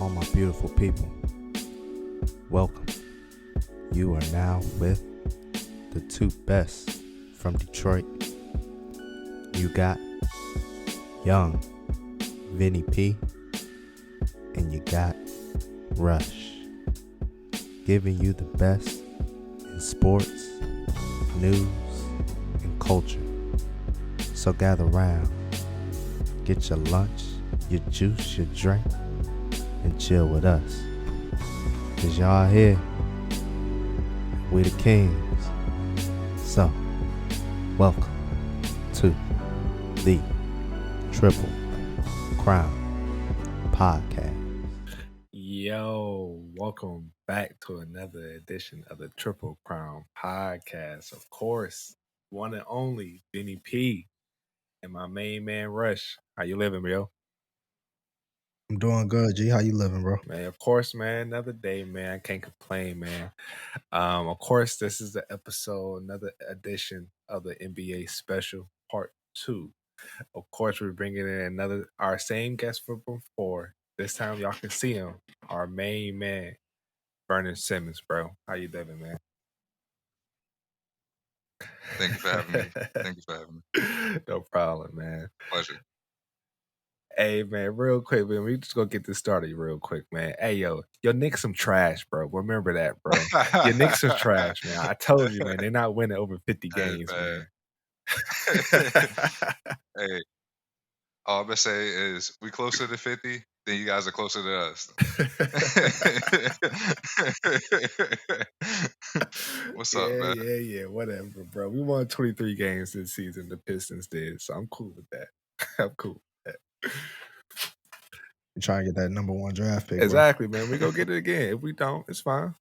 all my beautiful people. Welcome. You are now with the two best from Detroit. You got young Vinny P, and you got Rush, giving you the best in sports, news, and culture. So gather round, get your lunch, your juice, your drink, and chill with us. Cause y'all here, we the kings. So, welcome to the Triple Crown Podcast. Yo, welcome back to another edition of the Triple Crown Podcast. Of course, one and only Vinny P and my main man Rush. How you living, bro? I'm doing good, G. How you living, bro? Man, of course, man. Another day, man. I can't complain, man. Of course, this is the episode, another edition of the NBA Special Part 2. Of course, we're bringing in our same guest from before. This time, y'all can see him, our main man, Vernon Simmons, bro. How you living, man? Thank you for having me. Thank you for having me. No problem, man. Pleasure. Hey, man, real quick, man. We just gonna get this started real quick, man. Hey, yo, your Knicks some trash, bro. Remember that, bro. Your Knicks some trash, man. I told you, man. They're not winning over 50 games, man. Hey, all I'm gonna say is we closer to 50, then you guys are closer to us. What's up, man? Yeah. Whatever, bro. We won 23 games this season. The Pistons did, so I'm cool with that. I'm cool with that. You trying to get that number one draft pick, Exactly, man. We go get it again. If we don't, it's fine.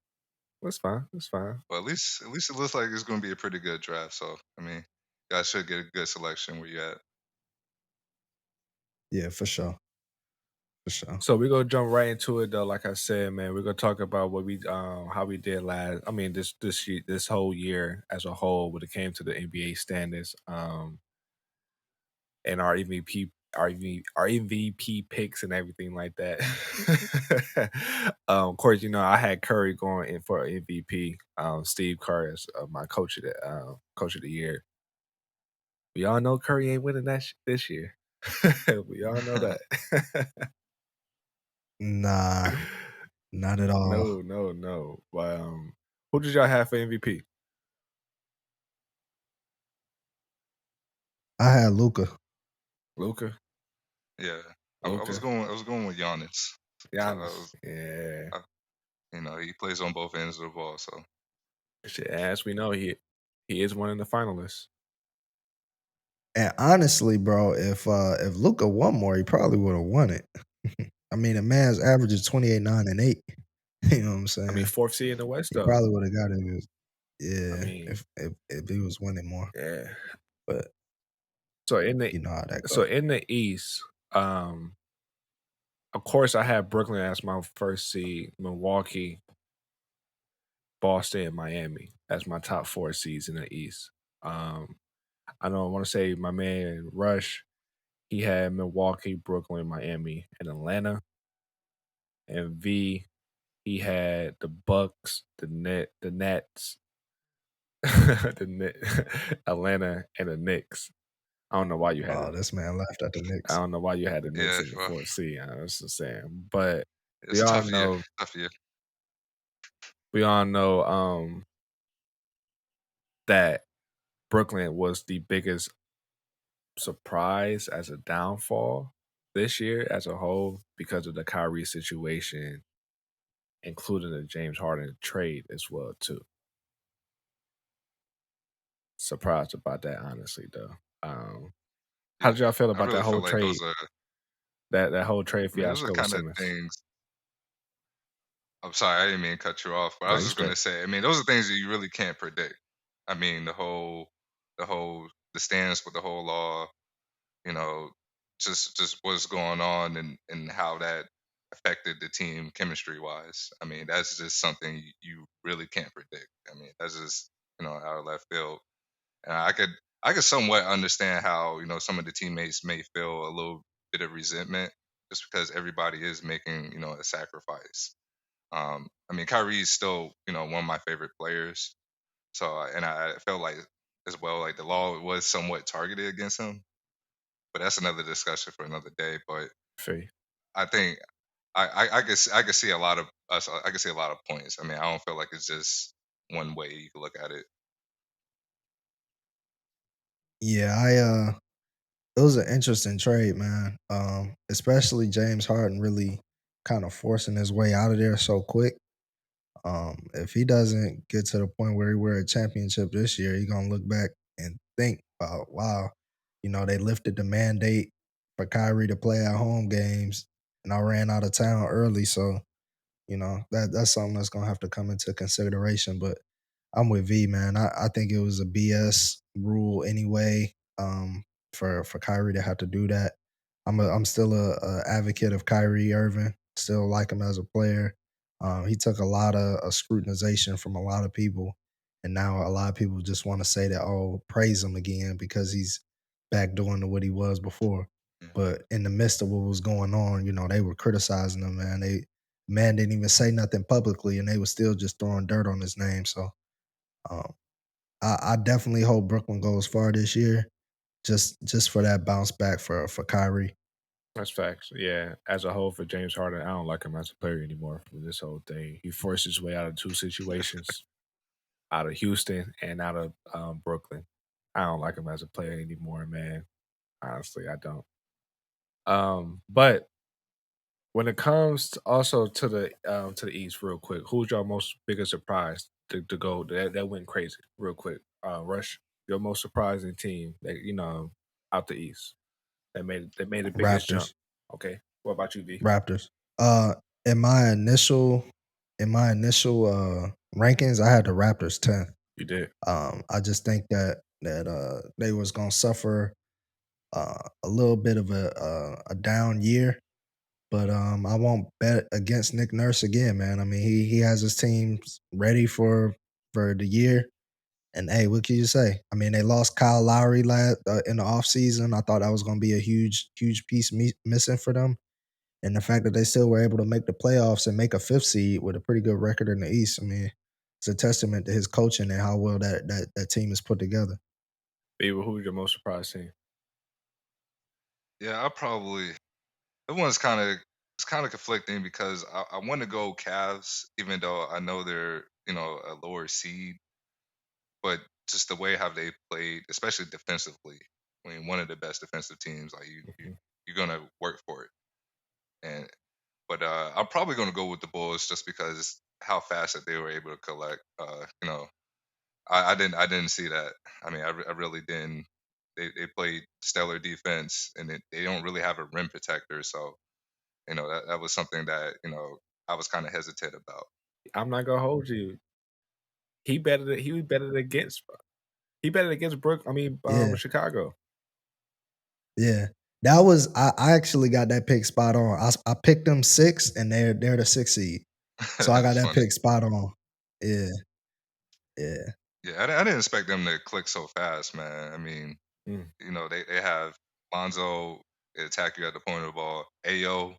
It's fine. It's fine. Well, at least it looks like it's gonna be a pretty good draft. So I mean, you guys should get a good selection where you at. Yeah, for sure. For sure. So we're gonna jump right into it though. Like I said, man, we're gonna talk about what we how we did last. I mean, this whole year as a whole when it came to the NBA standards, and our MVP picks and everything like that. Of course, you know I had Curry going in for MVP. Steve Kerr is my coach of the year. We all know Curry ain't winning that this year. We all know that. Nah, not at all. No. Who did y'all have for MVP? I had Luka. Luka. Yeah, I was going with Giannis. Giannis. Yeah. You know, he plays on both ends of the ball, so. Shit, as we know, he is one of the finalists. And honestly, bro, if Luka won more, he probably would have won it. I mean, the man's average is 28, 9, and 8. You know what I'm saying? I mean, fourth seed in the West, he though. probably would have got it. Yeah, I mean, if he was winning more. Yeah. But so in the you know how that goes. So in the East, of course, I had Brooklyn as my first seed, Milwaukee, Boston, and Miami as my top 4 seeds in the East. I want to say my man Rush, he had Milwaukee, Brooklyn, Miami, and Atlanta. And V, he had the Bucks, the Nets, Atlanta, and the Knicks. I don't know why you had. Oh, this man left at the Knicks. I don't know why you had the Knicks in the 4th seed. I was just saying, but we all know. Tough year. We all know that Brooklyn was the biggest surprise as a downfall this year as a whole because of the Kyrie situation, including the James Harden trade as well too. Surprised about that, honestly, though. How did y'all feel about that whole trade? That whole trade fiasco with Simmons. Things. I'm sorry, I didn't mean to cut you off, but I was just going to say, I mean, those are things that you really can't predict. I mean, the stance with the whole law, you know, just what's going on and how that affected the team chemistry wise. I mean, that's just something you really can't predict. I mean, that's just, you know, out of left field. And I could somewhat understand how, you know, some of the teammates may feel a little bit of resentment just because everybody is making, a sacrifice. I mean, Kyrie is still, one of my favorite players. So, and I felt like as well, like the law was somewhat targeted against him, but that's another discussion for another day. But Fair. I think I could see a lot of us. I could see a lot of points. I mean, I don't feel like it's just one way you can look at it. Yeah, it was an interesting trade, man. Especially James Harden really kind of forcing his way out of there so quick. If he doesn't get to the point where he wear a championship this year, he's gonna look back and think about, wow, they lifted the mandate for Kyrie to play at home games, and I ran out of town early, so that's something that's gonna have to come into consideration. But I'm with V, man. I think it was a BS rule anyway. For Kyrie to have to do that. I'm still a advocate of Kyrie Irving. Still like him as a player. He took a lot of scrutinization from a lot of people, and now a lot of people just want to say that, oh, praise him again because he's back doing what he was before. Yeah. But in the midst of what was going on, they were criticizing him, man. Man didn't even say nothing publicly, and they were still just throwing dirt on his name. So um, I definitely hope Brooklyn goes far this year, just for that bounce back for Kyrie. That's facts. Yeah. As a whole, for James Harden, I don't like him as a player anymore for this whole thing. He forced his way out of two situations, out of Houston and out of Brooklyn. I don't like him as a player anymore, man. Honestly, I don't. But when it comes also to the East, real quick, who's your most biggest surprise to go that went crazy, real quick? Rush, your most surprising team that out the East that made the biggest jump. Raptors. Okay, what about you, V? Raptors. Uh, in my initial rankings, I had the Raptors 10th. You did. I just think that they was gonna suffer a little bit of a down year, but I won't bet against Nick Nurse again, man. I mean, he has his teams ready for the year. And hey, what can you say? I mean, they lost Kyle Lowry in the offseason. I thought that was going to be a huge piece missing for them. And the fact that they still were able to make the playoffs and make a fifth seed with a pretty good record in the East, I mean, it's a testament to his coaching and how well that team is put together. Beaver, who's your most surprised team? Yeah, I probably that one's kind of conflicting because I want to go Cavs, even though I know they're a lower seed, but just the way how they played, especially defensively. I mean, one of the best defensive teams. Like you're gonna work for it. And but I'm probably gonna go with the Bulls just because how fast that they were able to collect. I didn't see that. I mean, I really didn't. They played stellar defense, and they don't really have a rim protector, so that was something that I was kind of hesitant about. I'm not gonna hold you. He was better against Brook. I mean, Yeah, Chicago. yeah. That was I actually got that pick spot on. I picked them 6, and they're the 6 seed. So I got That's that funny. pick spot on. Yeah, yeah. Yeah, I didn't expect them to click so fast, man. I mean, Mm. they have Lonzo attack you at the point of the ball. Ayo,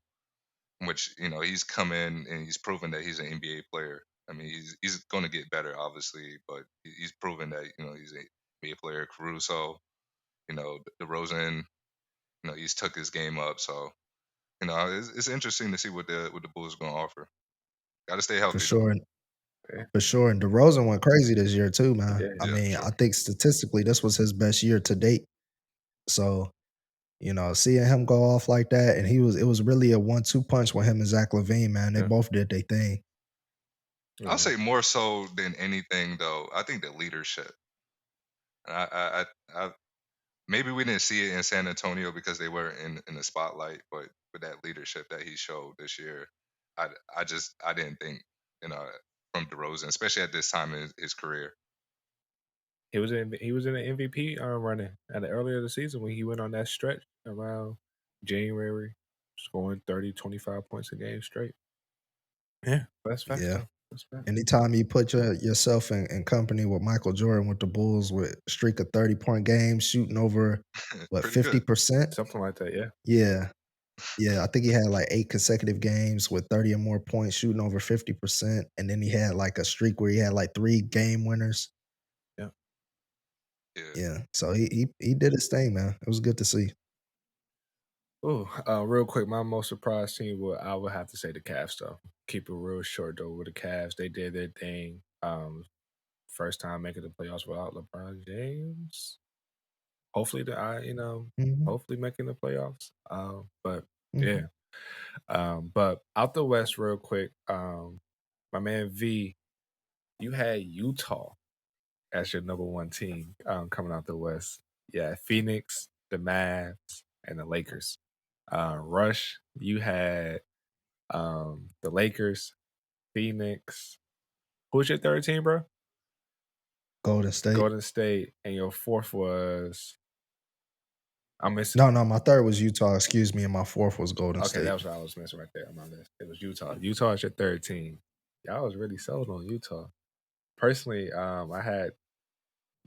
which he's come in and he's proven that he's an NBA player. I mean, he's going to get better, obviously, but he's proven that he's an NBA player. Caruso, DeRozan, he's took his game up. So it's interesting to see what the Bulls are going to offer. Got to stay For healthy though. sure. Yeah, For sure. And DeRozan went crazy this year too, he man. did. I Yeah, for mean, I sure. think statistically this was his best year to date. So, seeing him go off like that, and it was really a 1-2 punch with him and Zach LaVine, man. They Yeah. both did their thing. I'll Yeah. say more so than anything though. I think the leadership. I maybe we didn't see it in San Antonio because they were in the spotlight, but with that leadership that he showed this year, I didn't think you know from DeRozan, especially at this time in his career. He was in the MVP running at the earlier the season when he went on that stretch around January, scoring 30, 25 points a game straight. Yeah, that's facts Yeah. though. That's facts. Anytime you put yourself in company with Michael Jordan with the Bulls with a streak of 30-point games, shooting over what Pretty good. 50%? Something like that. Yeah. Yeah. Yeah, I think he had like 8 consecutive games with 30 or more points, shooting over 50%, and then he had like a streak where he had like 3 game winners. Yeah. Yeah. Yeah, so he did his thing, man. It was good to see. Ooh, real quick, my most surprised team I would have to say the Cavs though. Keep it real short though with the Cavs. They did their thing. First time making the playoffs without LeBron James. Hopefully Mhm, hopefully making the playoffs. But mhm. yeah. But out the West real quick, my man V, you had Utah as your number one team coming out the West. Yeah, Phoenix, the Mavs, and the Lakers. Rush, you had the Lakers, Phoenix. Who's your third team, bro? Golden State. Golden State, and your fourth was I'm missing. No, my 3rd was Utah, excuse me, and my 4th was Golden Okay, that State. was what I was missing right there on my list. It was Utah. Utah is your third team. Y'all was really sold on Utah. Personally, I had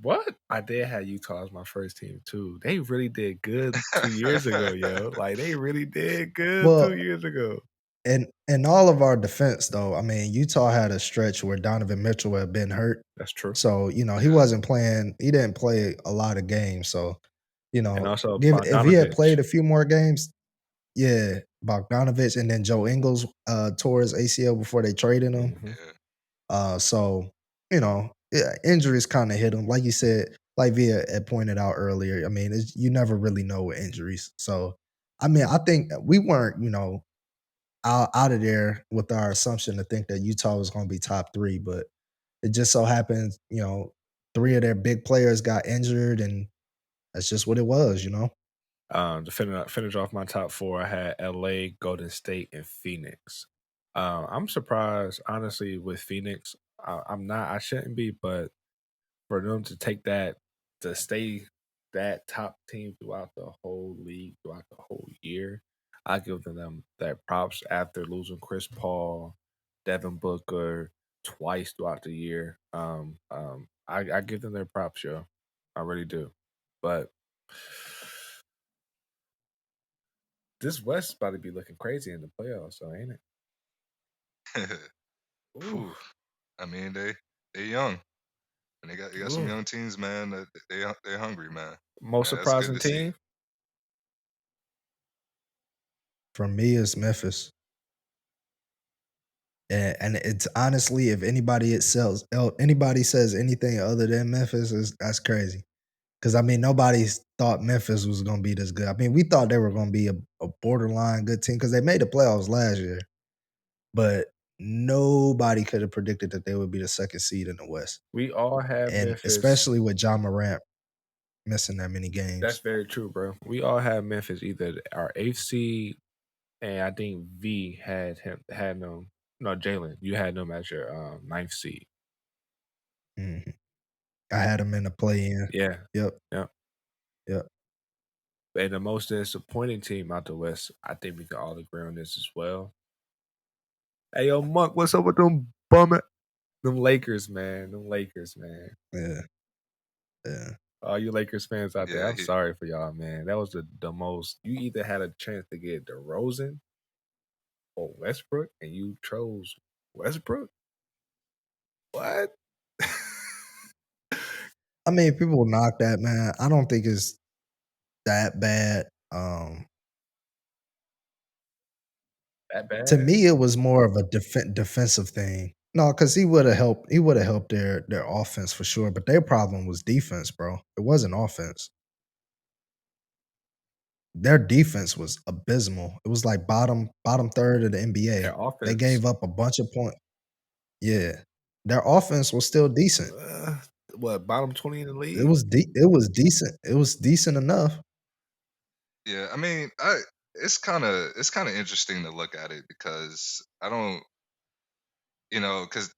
what? I did have Utah as my first team too. They really did good 2 years ago, yo. Like they really did good two Well, years ago. in all of our defense, though, I mean, Utah had a stretch where Donovan Mitchell had been hurt. That's true. So, he Yeah. wasn't playing he didn't play a lot of games. So, And also give if he had Bogdanovich. played a few more games, yeah, Bogdanovich and then Joe Ingles tore his ACL before they traded him. Hmm. Yeah. So, yeah, injuries kind of hit him. Like you said, like Via had pointed out earlier, I mean, you never really know with injuries. So, I mean, I think we weren't, out of there with our assumption to think that Utah was going to be top 3, but it just so happens, 3 of their big players got injured, and that's just what it was. To finish off my top four, I had LA, Golden State, and Phoenix. I'm surprised, honestly, with Phoenix. I'm not. I shouldn't be, but for them to take that to stay that top team throughout the whole league, throughout the whole year, I give them that props after losing Chris Paul, Devin Booker twice throughout the year. I give them their props, yo. I really do. But this West is about to be looking crazy in the playoffs, so ain't it? Ooh, Phew. I mean, they young, and they got some ooh. young teams, man. That they hungry, man. Most That's good surprising to see. team? For me, it's Memphis. And it's honestly, if anybody says anything other than Memphis, that's crazy. Because I mean, nobody thought Memphis was going to be this good. I mean, we thought they were going to be a borderline good team because they made the playoffs last year, but nobody could have predicted that they would be the second seed in the West, We all had and Memphis. especially with John Morant missing that many That's games. very true, bro. We all had Memphis either our eighth seed, and I think V had them. No, Jalen, you had them as your ninth seed. Mhm. I had them in the play-in. Yeah, Yep, yeah. yep. And the most disappointing team out the West, I think we can all agree on this as well. Hey, yo, Monk, what's up with them them Lakers, man? Them Lakers, man. Yeah, yeah. All you Lakers fans out there, Yeah, I'm sorry for y'all, man. That was the most. You either had a chance to get DeRozan or Westbrook, and you chose Westbrook. What? I mean, people knock that, man. I don't think it's that bad. That To bad? me, it was more of a defensive thing. No, because he would have helped. He would have helped their offense for sure. But their problem was defense, bro. It wasn't offense. Their defense was abysmal. It was like bottom third of the Their NBA. They offense. gave up a bunch of points. Yeah, their offense was still decent. Uh, what bottom 20 in the It league? was it was decent. It was decent enough. yeah. I mean, it's kind of interesting to look at it because I don't, because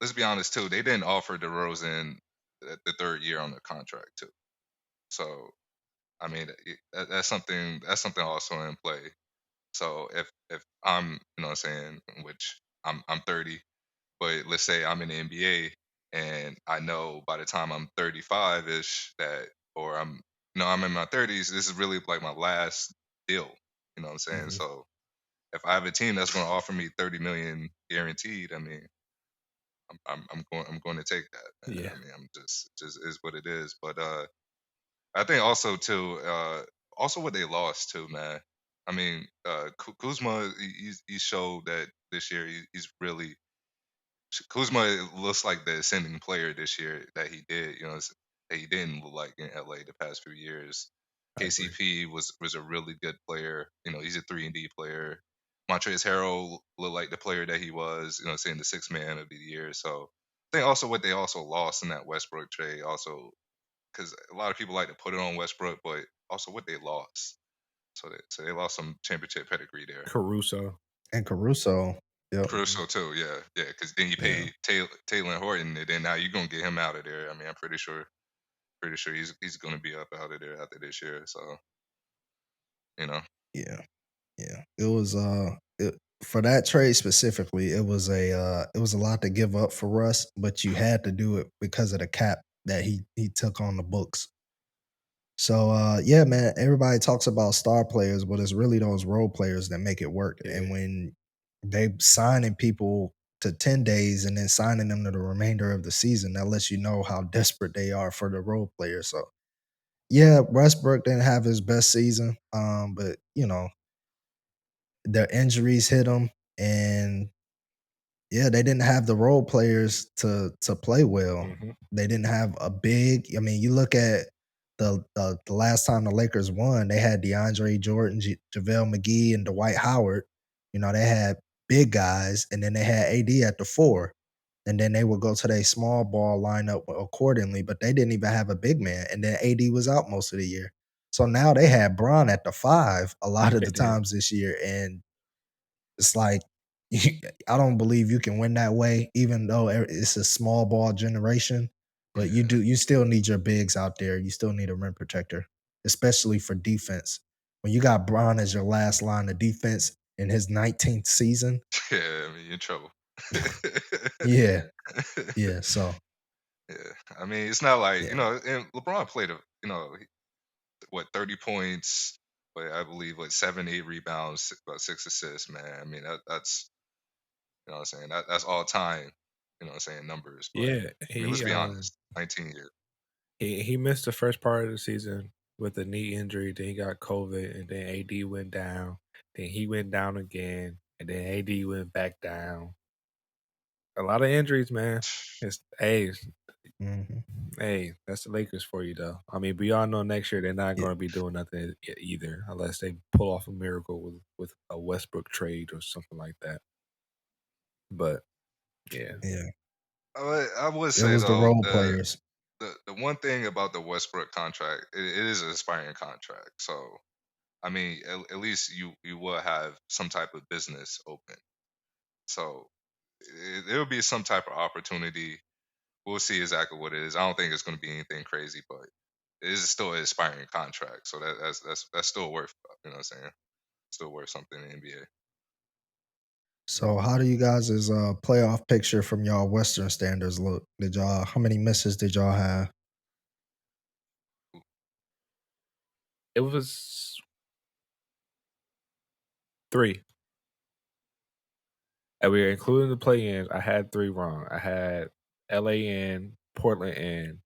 let's be honest too, they didn't offer DeRozan the third year on the contract too. So I mean, that's something also in play. So if I'm, what I'm saying, which I'm 30, but let's say I'm in the NBA and I know by the time I'm 35 ish that, or I'm no, I'm in my 30s. This is really like my last deal. You know what I'm saying? Mhm. So if I have a team that's going to offer me 30 million guaranteed, I mean, I'm going to take that. Man. Yeah. I mean, I'm just is what it is. But I think also too, also what they lost too, man. I mean, Kuzma, he showed that this year he's really Kuzma looks like the ascending player this year that he did. You know, that he didn't look like in LA the past few years. I agree. KCP was a really good player. You know, he's a 3-and-D player. Montrezl Harrell looked like the player that he was. You know, saying the sixth man of the year. So I think also what they also lost in that Westbrook trade also because a lot of people like to put it on Westbrook, but also what they lost. So they lost some championship pedigree there. Caruso. And Caruso, yep, Mhm. Caruso too, yeah. Because then you yeah. pay Taylor and Horton, and then now you're gonna get him out of there. I mean, I'm pretty sure he's gonna be up out of there after this year. So you know, Yeah, yeah. It was for that trade specifically, it was a lot to give up for Russ, but you had to do it because of the cap that he took on the books. So yeah, man, everybody talks about star players, but it's really those role players that make it work. Yeah. And when they signing people to 10 days and then signing them to the remainder of the season, that lets you know how desperate they are for the role players. So yeah, Westbrook didn't have his best season. But you know, the injuries hit him, and yeah, they didn't have the role players to play well. Hmm. They didn't have a big. I mean, you look at the last time the Lakers won, they had DeAndre Jordan, JaVale McGee, and Dwight Howard. You know, they had big guys, and then they had AD at the four, and then they would go to their small ball lineup accordingly. But they didn't even have a big man, and then AD was out most of the year. So now they had Bron at the five a lot of They the did. times this year, and it's like I don't believe you can win that way, even though it's a small ball generation. But yeah, you still need your bigs out there. You still need a rim protector, especially for defense. When you got Braun as your last line of defense in his 19th season, yeah. I mean, you're in trouble. yeah, yeah. So Yeah, I mean, it's not like yeah, and LeBron played what 30 points, but I believe what 7, 8 rebounds, about 6 assists. Man, I mean that's you know what I'm saying that's all time. You know what I'm saying numbers, but Yeah. I mean let's be honest, 19 years. He missed the first part of the season with a knee injury. Then he got COVID, and then AD went down. Then he went down again, and then AD went back down. A lot of injuries, man. It's hmm hey, that's the Lakers for you, though. I mean, we all know next year they're not yeah, going to be doing nothing either, unless they pull off a miracle with a Westbrook trade or something like that. But yeah, yeah. I would It say was the though role players. the one thing about the Westbrook contract, it is an expiring contract. So I mean, at least you will have some type of business open. So there will be some type of opportunity. We'll see exactly what it is. I don't think it's going to be anything crazy, but it is still an expiring contract. So that's still worth you know what I'm saying. Still worth something in the NBA. So how do you guys' playoff picture from y'all Western standards look? Did y'all how many misses did y'all have? it was 3. And we were including the play-ins. I had 3 wrong. I had LA in, Portland in.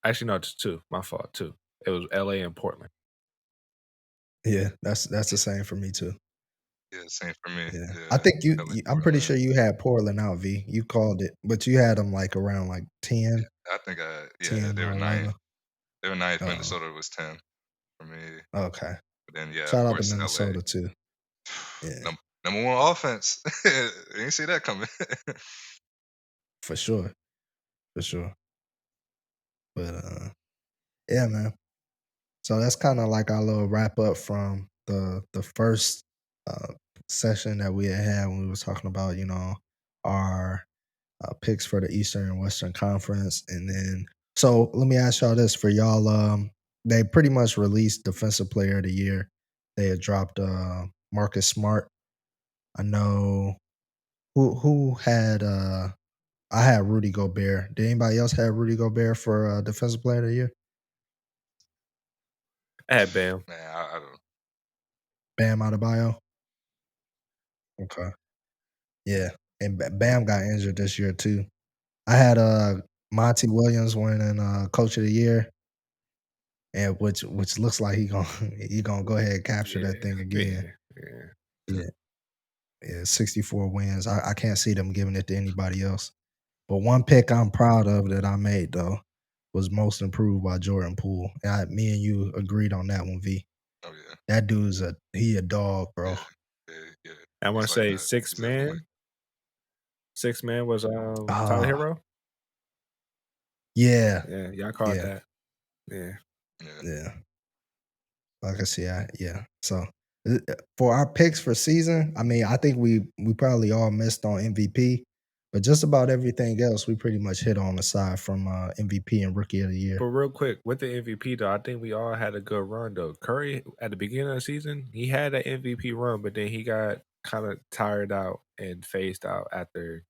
Actually, no, it's 2. My fault, 2. It was LA and Portland. Yeah, that's the same for me too. Yeah, same for me. Yeah, I Yeah, think LA I'm pretty Portland. sure you had Portland out, V. You called it, but you had them like around like 10, I think yeah 10 they were or 9th. 11. They were 9th. Oh, Minnesota was 10 for me. okay. But then yeah, of Shout out to course LA. Minnesota too. Yeah, Number one offense. You didn't see that coming. for sure, for sure. But yeah, man. So that's kind of like our little wrap up from the first uh session that we had when we was talking about our picks for the Eastern and Western Conference. And then, so let me ask y'all this for y'all. They pretty much released Defensive Player of the Year. They had dropped Marcus Smart. I know who had. I had Rudy Gobert. Did anybody else have Rudy Gobert for Defensive Player of the Year? I had Bam. Man, I don't. Bam Adebayo. Okay. Yeah, and Bam got injured this year too. I had Monty Williams winning Coach of the Year, and which looks like he gonna go ahead and capture Yeah, that thing again. yeah, yeah. Yeah, yeah, 64 wins. I can't see them giving it to anybody else. But one pick I'm proud of that I made though was most improved by Jordan Poole. Me and you agreed on that one, V. Oh yeah, That dude's a dog, bro. yeah, yeah. I want He's to like say that. six He's definitely. man. Six man was Tyler Ah, Hero. yeah, Yeah, y'all caught yeah, that. Yeah. Yeah. yeah. Like I said, yeah. So for our picks for season, I mean, I think we probably all missed on MVP, but just about everything else we pretty much hit on aside from MVP and Rookie of the Year. But real quick, with the MVP though, I think we all had a good run though. Curry at the beginning of the season, he had an MVP run, but then he got kind of tired out and phased out after,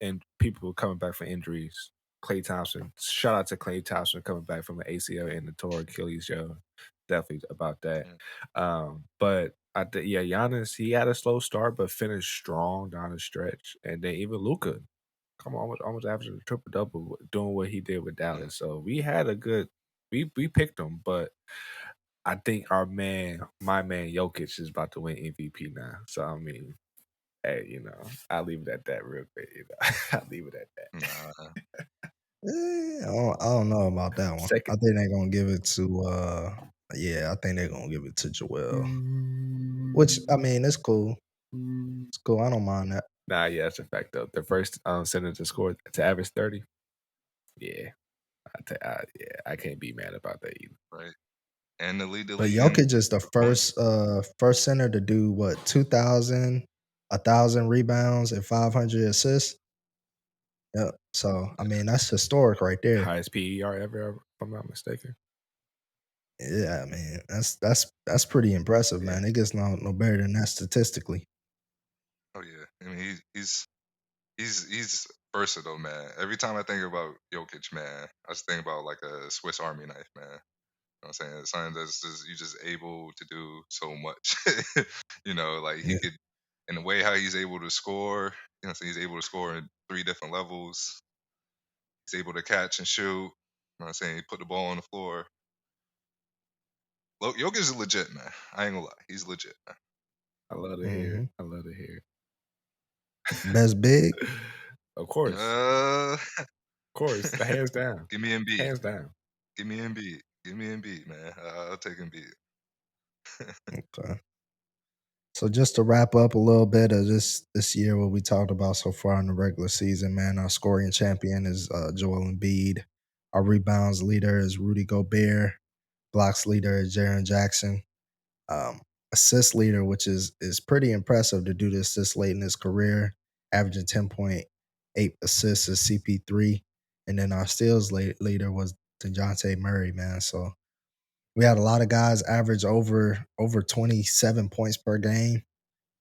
and people were coming back from injuries. Klay Thompson, shout out to Klay Thompson coming back from an ACL and the torn Achilles. Show definitely about that. But yeah, Giannis, he had a slow start but finished strong down the stretch, and then even Luca, come on, almost averaging a triple double, doing what he did with Dallas. So we had a good, we picked him, but I think my man Jokic is about to win MVP now. So I mean, hey, I'll leave it at that real quick. I'll leave it at that. Nah. I don't know about that one. I Second. think they're gonna give it to I think they're gonna give it to Joel. Which I mean, it's cool. It's cool. I don't mind that. Nah, yeah, that's a fact though. The first center to score to average 30. Yeah, yeah, I can't be mad about that either. Right. And to lead the But league in Jokic is the first center to do what 2,000, 1,000 rebounds and 500 assists. Yep. So I mean, that's historic right there. Highest PER ever, if I'm not mistaken. Yeah, man, that's pretty impressive, man. It gets no better than that statistically. Oh yeah, I mean he's versatile, man. Every time I think about Jokic, man, I just think about like a Swiss Army knife, man. You know what I'm saying? It's something that's just you're just able to do so much. Like he Yeah. could, in the way how he's able to score. So he's able to score in 3 different levels. He's able to catch and shoot. You know what I'm saying? He put the ball on the floor. Jokic is legit, man. I ain't gonna lie, he's legit, man. I love to hear it. I love to hear it. Best big? Of course. Uh, Of course. Hands down. give me Embiid. Hands down. Give me Embiid. Give me Embiid, man. I'll take Embiid. Okay. So just to wrap up a little bit of this year, what we talked about so far in the regular season, man, our scoring champion is Joel Embiid. Our rebounds leader is Rudy Gobert. Blocks leader is Jaren Jackson. Assist leader, which is pretty impressive to do this late in his career, averaging 10.8 assists is CP3. And then our steals leader was DeJounte Murray, man. So we had a lot of guys average over 27 points per game.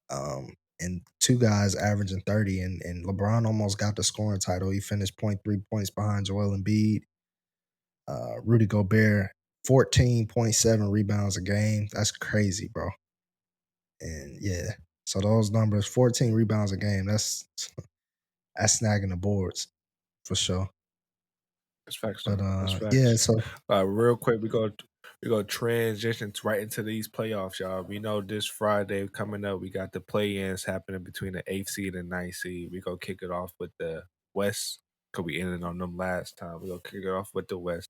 And 2 guys averaging 30. And LeBron almost got the scoring title. He finished 0.3 points behind Joel Embiid. Rudy Gobert, 14.7 rebounds a game. That's crazy, bro. And yeah, so those numbers, 14 rebounds a game, that's snagging the boards for sure. That's facts. But That's facts. yeah, so real quick, we go transition right into these playoffs, y'all. We know this Friday coming up, we got the play-ins happening between the 8th seed and 9th seed. We gonna kick it off with the West, cause we ended on them last time. We gonna kick it off with the West.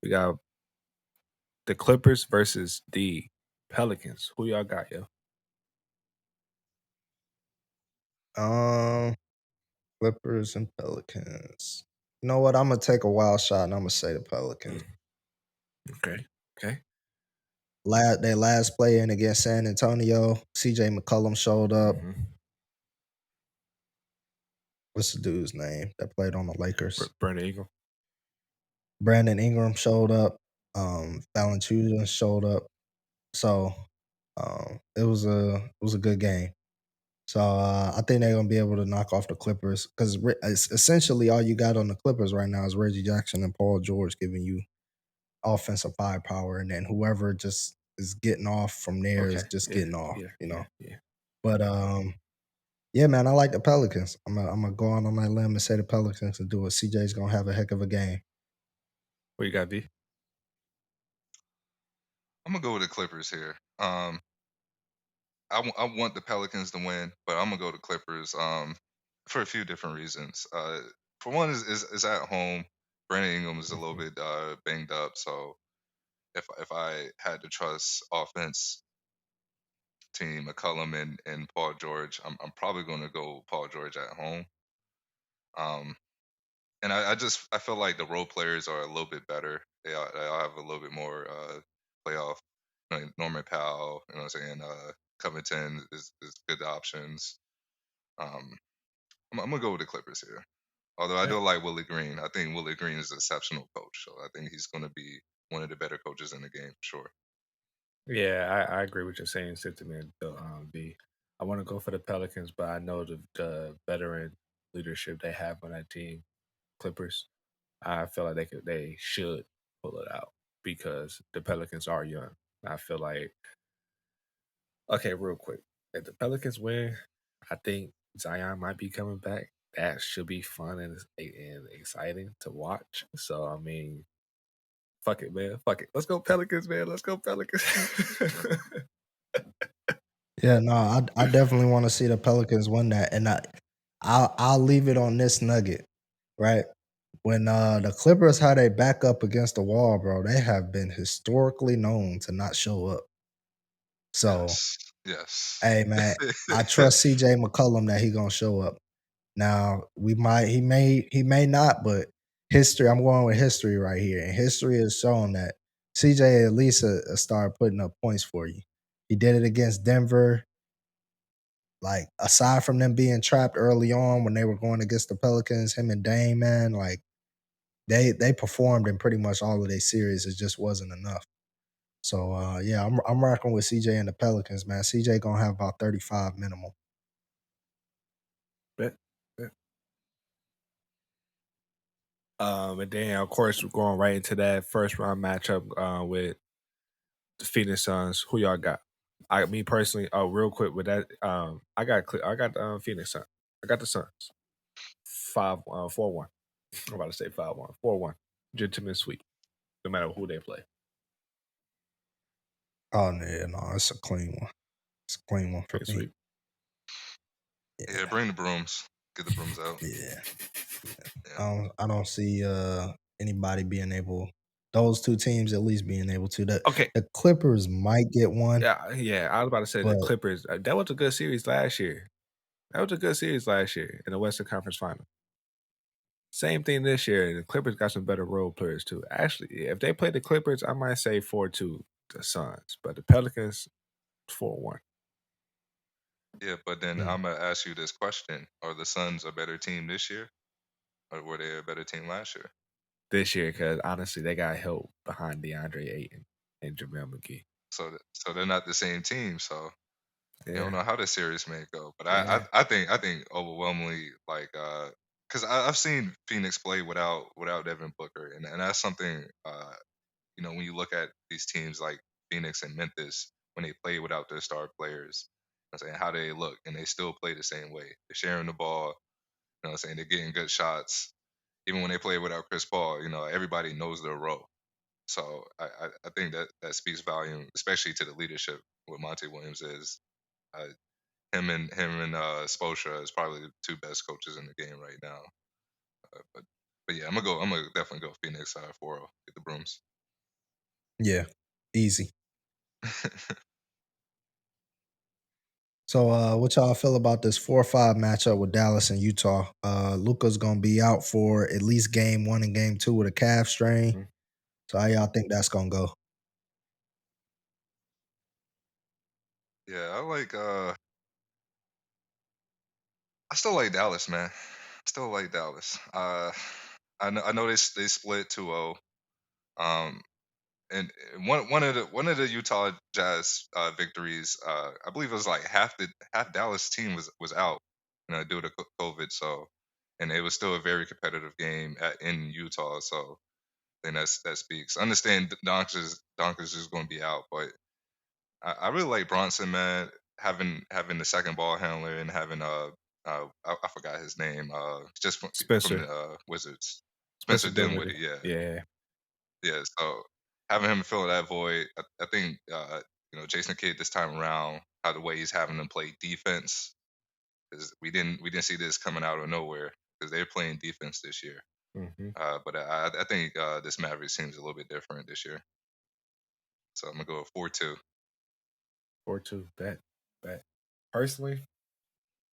We got the Clippers versus the Pelicans. Who y'all got, yo? Clippers and Pelicans. You know what? I'm gonna take a wild shot and I'm gonna say the Pelicans. Okay. Their last play in against San Antonio, CJ McCollum showed up. What's the dude's name that played on the Lakers? Brandon Ingram showed up. Valanciunas showed up. So it was a good game. So I think they're gonna be able to knock off the Clippers because essentially all you got on the Clippers right now is Reggie Jackson and Paul George giving you offensive firepower, and then whoever just is getting off from there is Okay. just Yeah. getting off, Yeah. Yeah. But yeah, man, I like the Pelicans. I'm gonna go out on my limb and say the Pelicans and do it. CJ's gonna have a heck of a game. What you got, V? I'm gonna go with the Clippers here. I want the Pelicans to win, but I'm gonna go to Clippers. For a few different reasons. For one is at home. Brandon Ingram is a little bit banged up, so if I had to trust offense team McCollum and Paul George, I'm probably going to go Paul George at home. Um, and I feel like the role players are a little bit better. They all have a little bit more playoff. Like Norman Powell, you know what I'm saying? Covington is good options. Um, I'm gonna go with the Clippers here. Although I Yeah. do like Willie Green. I think Willie Green is an exceptional coach. So I think he's going to be one of the better coaches in the game for sure. Yeah, I agree with your saying sentiment, B. I want to go for the Pelicans, but I know the veteran leadership they have on that team, Clippers. I feel like they should pull it out because the Pelicans are young. I feel like okay, real quick, if the Pelicans win, I think Zion might be coming back. That should be fun and exciting to watch. So I mean, fuck it, man. Fuck it. Let's go Pelicans, man. Let's go Pelicans. Yeah, no, I definitely want to see the Pelicans win that, and I'll leave it on this nugget, right? When the Clippers had a back up against the wall, bro, they have been historically known to not show up. So, Yes. Yes. hey, man, I trust CJ McCollum that he gonna show up. Now he may not, but history. I'm going with history right here, and history has shown that CJ at least start putting up points for you. He did it against Denver. Like aside from them being trapped early on when they were going against the Pelicans, him and Dame, man, like they performed in pretty much all of their series. It just wasn't enough. So yeah, I'm rocking with CJ and the Pelicans, man. CJ gonna have about 35 minimum. Bet. Bet. And then of course we're going right into that first round matchup with the Phoenix Suns. Who y'all got? Me personally. Oh, real quick with that. I got Phoenix Suns. I got the Suns. 4-1. I'm about to say 5-1. 4-1. Gentleman sweep. No matter who they play. Oh yeah, no, it's a clean one. It's a clean one for Clean me. sweep. Yeah, bring the brooms. Get the brooms out. Yeah. Yeah. I don't see anybody being able, those two teams at least being able to. Okay. The Clippers might get one. Yeah. I was about to say the But Clippers. That was a good series last year. That was a good series last year in the Western Conference Final. Same thing this year. The Clippers got some better role players too. Actually, if they play the Clippers, I might say 4-2 the Suns, but the Pelicans 4-1 Yeah, but then I'm gonna ask you this question: Are the Suns a better team this year, or were they a better team last year? this year because honestly, they got help behind DeAndre Ayton and JaVale McGee. So they're not the same team. So you don't Yeah, know how the series may go. But yeah. I think overwhelmingly like because I've seen Phoenix play without Devin Booker, and that's something when you look at these teams like Phoenix and Memphis when they play without their star players, I'm saying how they look and they still play the same way. They're sharing the ball. You know what I'm saying? They're getting good shots. Even when they play without Chris Paul, everybody knows their role. So I think that speaks volume, especially to the leadership what Monty Williams is. Uh, him and Spoelstra is probably the two best coaches in the game right now. But yeah, I'm gonna definitely go Phoenix 4-0. Get the brooms. yeah, easy. So what y'all feel about this 4-5 matchup with Dallas and Utah? Luka's gonna be out for at least game 1 and game 2 with a calf strain. Mm-hmm. So how y'all think that's gonna go? Yeah, I still like Dallas, man. Still like Dallas. I know they split 2-0. Um, and one of the Utah Jazz victories, I believe it was like half Dallas team was out, due to COVID. So, and it was still a very competitive game in Utah. So, I think that speaks. I understand Donkers is going to be out, but I really like Bronson, man. Having the second ball handler and having I forgot his name. Just from Spencer. the Wizards, Spencer Spencer Dinwiddie. Dinwiddie. Yeah, Yeah. yeah. So having him fill that void, I think Jason Kidd this time around, how the way he's having them play defense, because we didn't see this coming out of nowhere because they're playing defense this year. Mm-hmm. But I think this Mavericks seems a little bit different this year. So I'm gonna go with 4-2. 4-2. Bet. Personally,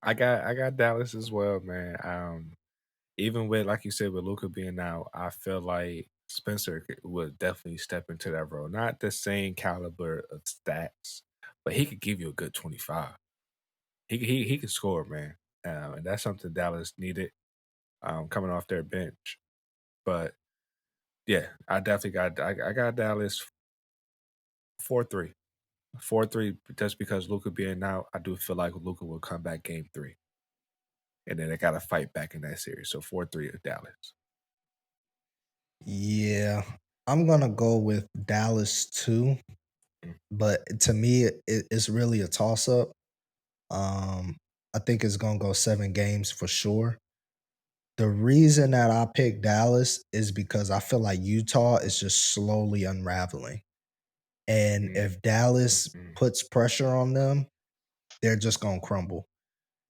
I got Dallas as well, man. Even with, like you said, with Luka being out, I feel like Spencer would definitely step into that role. Not the same caliber of stats, but he could give you a good 25. He can score, man, and that's something Dallas needed coming off their bench. But yeah, I definitely I got Dallas 4-3. 4-3 just because Luka being out. I do feel like Luka will come back game 3, and then they got to fight back in that series. So 4-3 of Dallas. Yeah, I'm gonna go with Dallas too, but to me, it's really a toss up. I think it's gonna go 7 games for sure. The reason that I picked Dallas is because I feel like Utah is just slowly unraveling. And if Dallas puts pressure on them, they're just gonna crumble.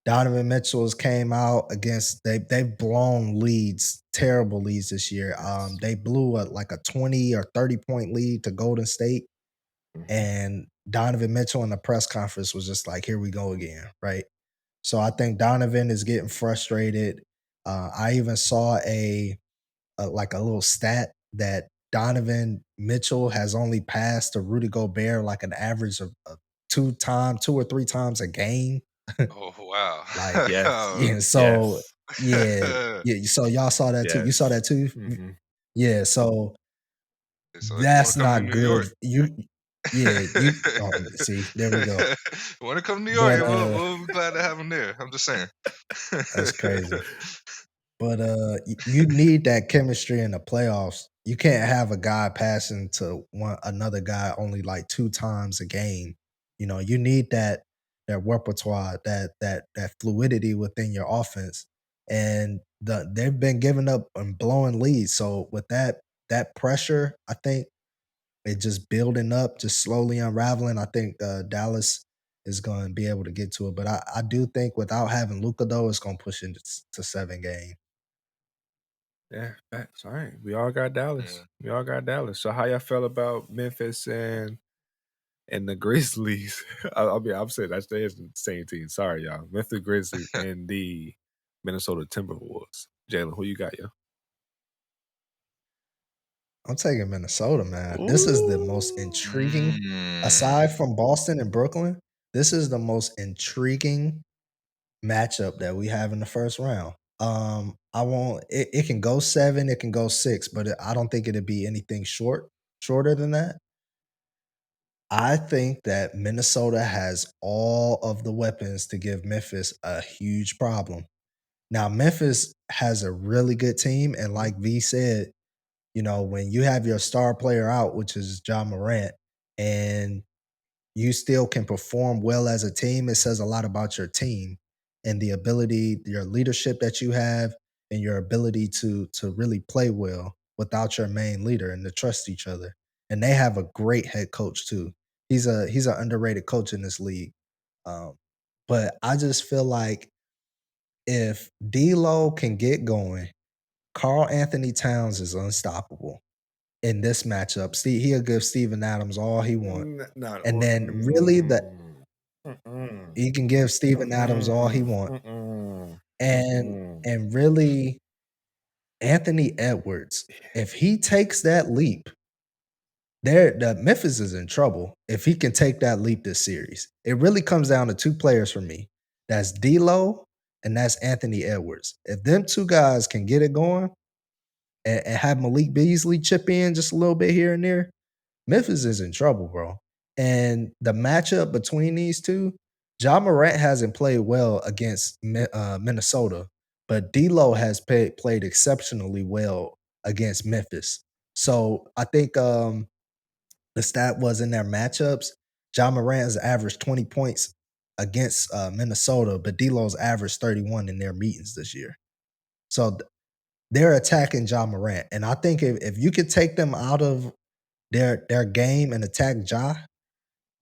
Donovan Mitchell's came out against they've blown leads, terrible leads this year. They blew like a 20 or 30 point lead to Golden State. And Donovan Mitchell in the press conference was just like, here we go again, right? So I think Donovan is getting frustrated. I even saw like a little stat that Donovan Mitchell has only passed to Rudy Gobert like an average of 2 or 3 times a game. Oh wow! Like, Yes. yeah, so Yes. yeah. So y'all saw that too. You saw that Yes. too? Mm-hmm. Yeah, so So if you want that's to come to not New York, good. You see, there we go. want to come to New York, But yeah, we'll be glad to have him there. I'm just saying. that's crazy. But you need that chemistry in the playoffs. You can't have a guy passing to another guy only like 2 times a game. You need that repertoire, that fluidity within your offense. And they've been giving up and blowing leads. So with that pressure, I think it just building up, just slowly unraveling. I think Dallas is going to be able to get to it. But I do think without having Luka though, it's going to push into to 7 games. Yeah, facts. All right. We all got Dallas. Yeah. We all got Dallas. So how y'all feel about Memphis and the Grizzlies? I mean, I'm saying that's the same team. Sorry, y'all. Memphis Grizzlies and the Minnesota Timberwolves. Jalen, who you got, yo? I'm taking Minnesota, man. This is the most intriguing, aside from Boston and Brooklyn, this is the most intriguing matchup that we have in the first round. I won't. It can go 7, it can go 6, but I don't think it'd be anything shorter than that. I think that Minnesota has all of the weapons to give Memphis a huge problem. Now, Memphis has a really good team, and like V said, when you have your star player out, which is John Morant, and you still can perform well as a team, it says a lot about your team and the ability, your leadership that you have, and your ability to really play well without your main leader and to trust each other. And they have a great head coach too. He's an underrated coach in this league. Um, but I just feel like if D'Lo can get going, Carl Anthony Towns is unstoppable in this matchup. See, he'll give Steven Adams all he wants. And then really he can give Steven Adams all he wants. And really Anthony Edwards, if he takes that leap, the Memphis is in trouble if he can take that leap this series. It really comes down to 2 players for me. That's D'Lo and that's Anthony Edwards. If them 2 guys can get it going and have Malik Beasley chip in just a little bit here and there, Memphis is in trouble, bro. And the matchup between these two, John Morant hasn't played well against Minnesota, but D'Lo has played exceptionally well against Memphis. So I think the stat was in their matchups. Ja Morant has averaged 20 points against Minnesota, but D'Lo's averaged 31 in their meetings this year. So they're attacking Ja Morant, and I think if you could take them out of their game and attack Ja,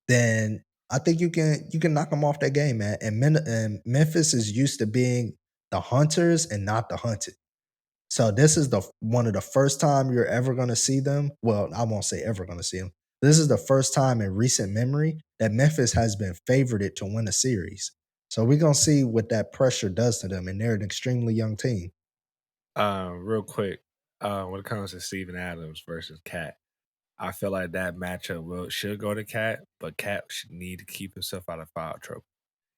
then I think you can knock them off that game, man. And Memphis is used to being the hunters and not the hunted. So this is the one of the first time you're ever going to see them. Well, I won't say ever going to see them. This is the first time in recent memory that Memphis has been favored to win a series. So we're going to see what that pressure does to them, and they're an extremely young team. Real quick, when it comes to Steven Adams versus Cat, I feel like that matchup should go to Cat, but Cat should need to keep himself out of foul trouble.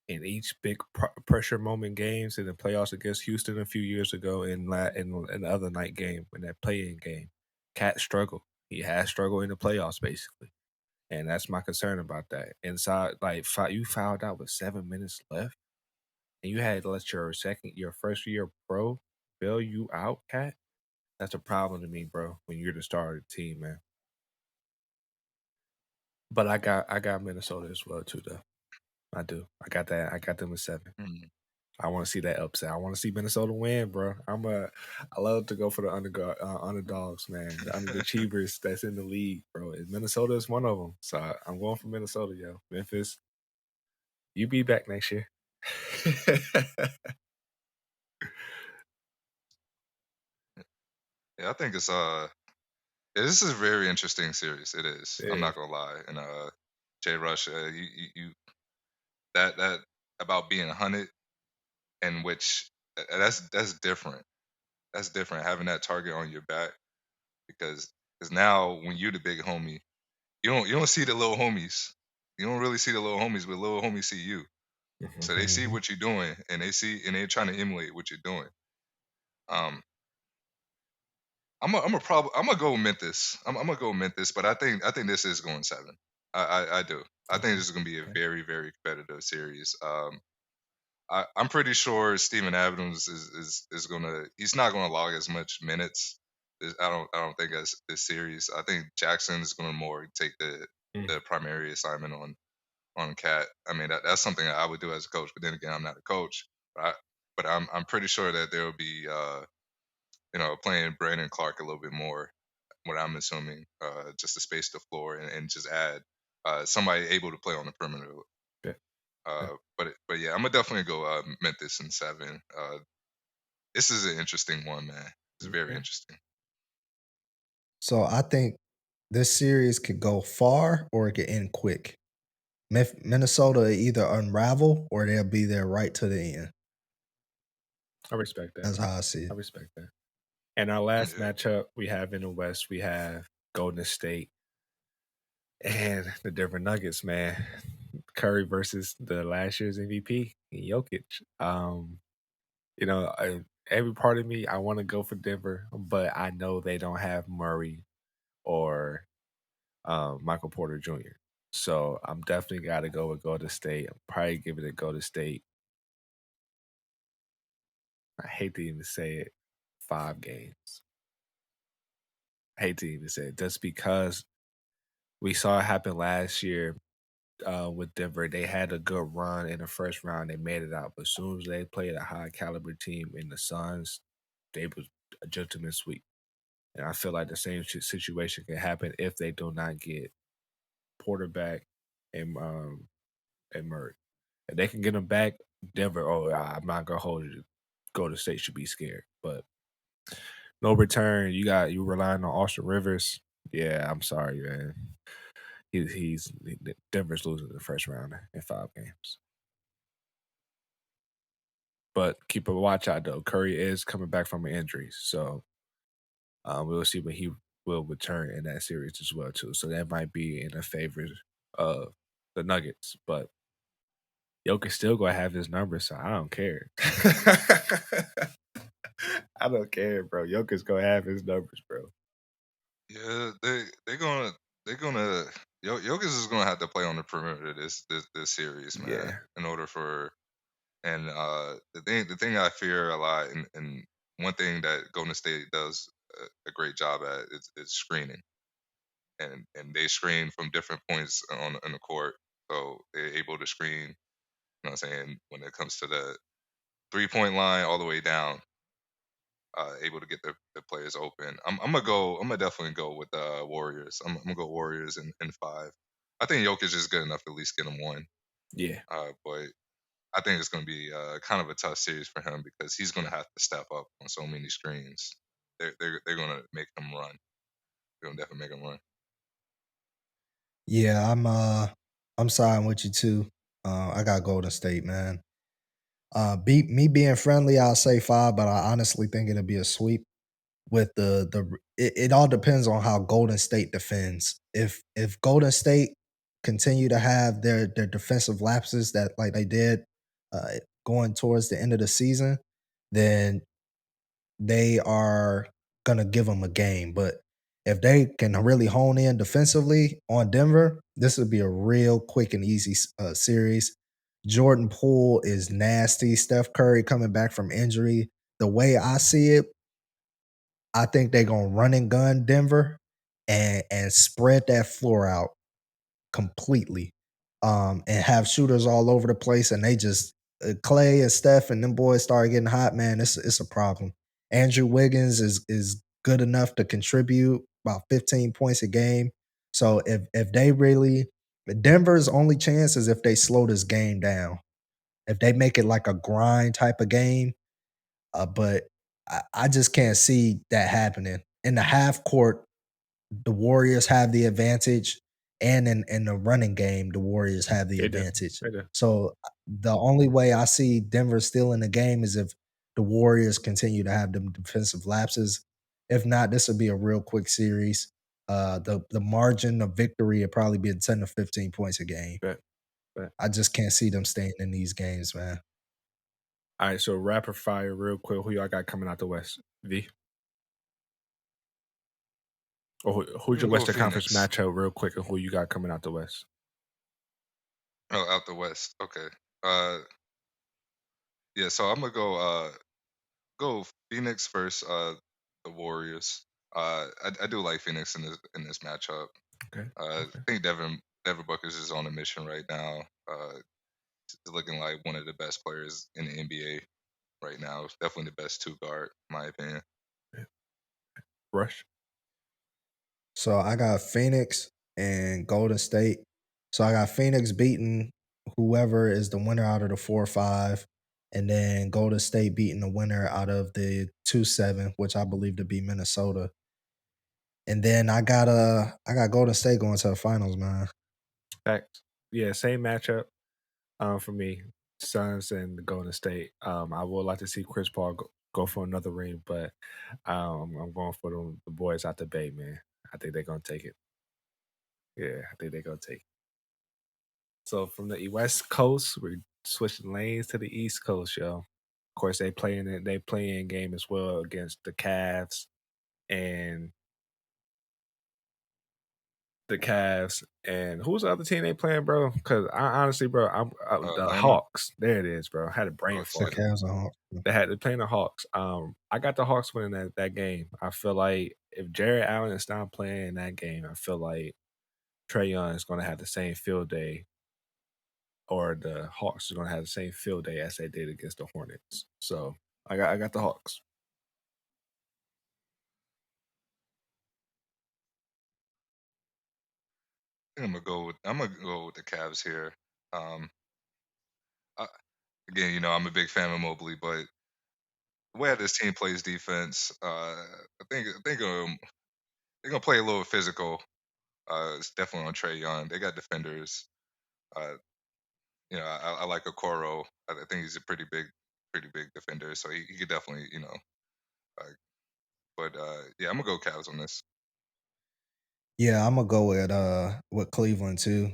In each big pressure moment games in the playoffs against Houston a few years ago, in the other night game, in that play-in game, Cat struggled. He has struggled in the playoffs basically, and that's my concern about that. Inside, like you fouled out with 7 minutes left, and you had to let your first year pro bail you out, Cat. That's a problem to me, bro. When you're the star of the team, man. But I got Minnesota as well too, though. I do. I got that. I got them at 7. Mm. I want to see that upset. I want to see Minnesota win, bro. I love to go for the underdogs, man. The underachievers that's in the league, bro. And Minnesota is one of them. So I'm going for Minnesota, yo. Memphis, you be back next year. Yeah, I think this is a very interesting series. It is. I'm Yeah. not gonna lie. And Jay Rush, you that about being hunted, and which that's different. That's different having that target on your back because now when you're the big homie, you don't see the little homies. You don't really see the little homies, but little homies see you. So they see what you're doing, and they're trying to emulate what you're doing. I'm gonna go with Memphis. I'm gonna go with Memphis, but I think this is going 7. I do. I think this is gonna be a very very competitive series. I'm pretty sure Steven Adams is gonna. He's not gonna log as much minutes. I don't think as this series. I think Jackson is gonna more take the primary assignment on Cat. I mean that's something I would do as a coach, but then again I'm not a coach. But I'm pretty sure that there will be playing Brandon Clark a little bit more. What I'm assuming, just to space the floor and just add somebody able to play on the perimeter. Yeah. But yeah, I'm gonna definitely go Memphis in 7. This is an interesting one, man. It's very interesting. So I think this series could go far or it could end quick. Minnesota either unravel or they'll be there right to the end. I respect that. That's how I see I it. respect that. And our last matchup we have in the West, we have Golden State and the Denver Nuggets, man. Curry versus the last year's MVP, Jokic. Every part of me, I want to go for Denver, but I know they don't have Murray or Michael Porter Jr. So I'm definitely got to go with Golden State. I'm probably give it a Golden State. I hate to even say it, 5 games. I hate to even say it, just because we saw it happen last year with Denver. They had a good run in the first round. They made it out. But as soon as they played a high caliber team in the Suns, they was a gentleman sweep. And I feel like the same situation can happen if they do not get Porter back and Murray. If they can get them back, Denver, I'm not gonna hold you. Golden State should be scared. But no return. You relying on Austin Rivers. Yeah, I'm sorry, man. He's Denver's losing the first round in 5 games. But keep a watch out though. Curry is coming back from an injury, so we'll see when he will return in that series as well too. So that might be in a favor of the Nuggets, but Jokic still gonna have his numbers, so I don't care. I don't care, bro. Jokic's gonna have his numbers, bro. Yeah, they're gonna Jokic is gonna have to play on the perimeter this series, man. Yeah. In order for the thing I fear a lot, and one thing that Golden State does a great job at is screening, and they screen from different points on the court, so they're able to screen. You know what I'm saying, when it comes to the 3-point line all the way down, able to get the players open. I'm gonna go. I'm gonna definitely go with the Warriors. I'm gonna go Warriors in 5. I think Jokic is good enough to at least get him one. Yeah. But I think it's going to be kind of a tough series for him because he's going to have to step up on so many screens. They're going to make him run. They're going to definitely make him run. Yeah, I'm siding with you too. I got Golden State, man. Me being friendly, I'll say 5, but I honestly think it'll be a sweep. With it all depends on how Golden State defends. If Golden State continue to have their defensive lapses that like they did going towards the end of the season, then they are gonna give them a game. But if they can really hone in defensively on Denver, this would be a real quick and easy series. Jordan Poole is nasty. Steph Curry coming back from injury. The way I see it, I think they're gonna run and gun Denver and spread that floor out completely, and have shooters all over the place. And they just Clay and Steph and them boys start getting hot, man. It's a problem. Andrew Wiggins is good enough to contribute about 15 points a game. So if they really Denver's only chance is if they slow this game down. If they make it like a grind type of game, but I just can't see that happening. In the half court, the Warriors have the advantage, and in the running game, the Warriors have the They do. advantage. They do. So the only way I see Denver still in the game is if the Warriors continue to have them defensive lapses. If not, this would be a real quick series. The margin of victory would probably be 10 to 15 points a game. Bet. Bet. I just can't see them staying in these games, man. All right, so rapid fire, real quick. Who y'all got coming out the West? V. Or who's your Western Conference matchup, real quick, and who you got coming out the West? Oh, out the West. Okay. Yeah. So I'm gonna go Phoenix versus the Warriors. I do like Phoenix in this matchup. Okay. I think Devin Booker's is on a mission right now. He's looking like one of the best players in the NBA right now. Definitely the best 2 guard, in my opinion. Rush. So I got Phoenix and Golden State. So I got Phoenix beating whoever is the winner out of the 4-5, and then Golden State beating the winner out of the 2-7, which I believe to be Minnesota. And then I got Golden State going to the finals, man. Facts. Yeah, same matchup for me. Suns and the Golden State. I would like to see Chris Paul go for another ring, but I'm going for the boys out the Bay, man. I think they're gonna take it. Yeah, I think they're gonna take it. So from the West Coast, we're switching lanes to the East Coast, yo. Of course, they play in game as well against the Cavs and who's the other team they playing, bro? Because I honestly, bro, the Hawks. There it is, bro. I had a brain fart. The Cavs and Hawks. They're playing the Hawks. I got the Hawks winning that game. I feel like if Jared Allen is not playing in that game, I feel like Trae Young is going to have the same field day, or the Hawks are going to have the same field day as they did against the Hornets. So I got the Hawks. I'm gonna go with the Cavs here. Again, I'm a big fan of Mobley, but the way this team plays defense, I think they're gonna play a little physical. It's definitely on Trae Young. They got defenders. I like Okoro. I think he's a pretty big defender, so he could definitely, but yeah, I'm gonna go Cavs on this. Yeah, I'm gonna go with Cleveland too.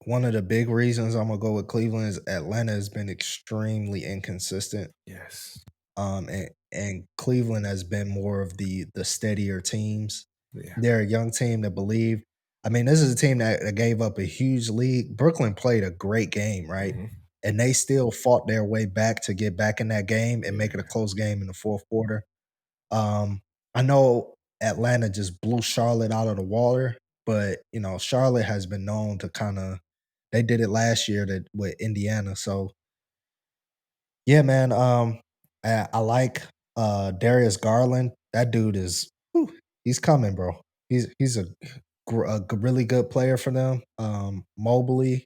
One of the big reasons I'm gonna go with Cleveland is Atlanta has been extremely inconsistent. Yes. And Cleveland has been more of the steadier teams. Yeah. They're a young team that believe. I mean, this is a team that gave up a huge lead. Brooklyn played a great game, right? Mm-hmm. And they still fought their way back to get back in that game and make it a close game in the fourth quarter. I know Atlanta just blew Charlotte out of the water, but Charlotte has been known to kind of. They did it last year with Indiana, so yeah, man. I like Darius Garland. That dude is he's coming, bro. He's a really good player for them. Mobley,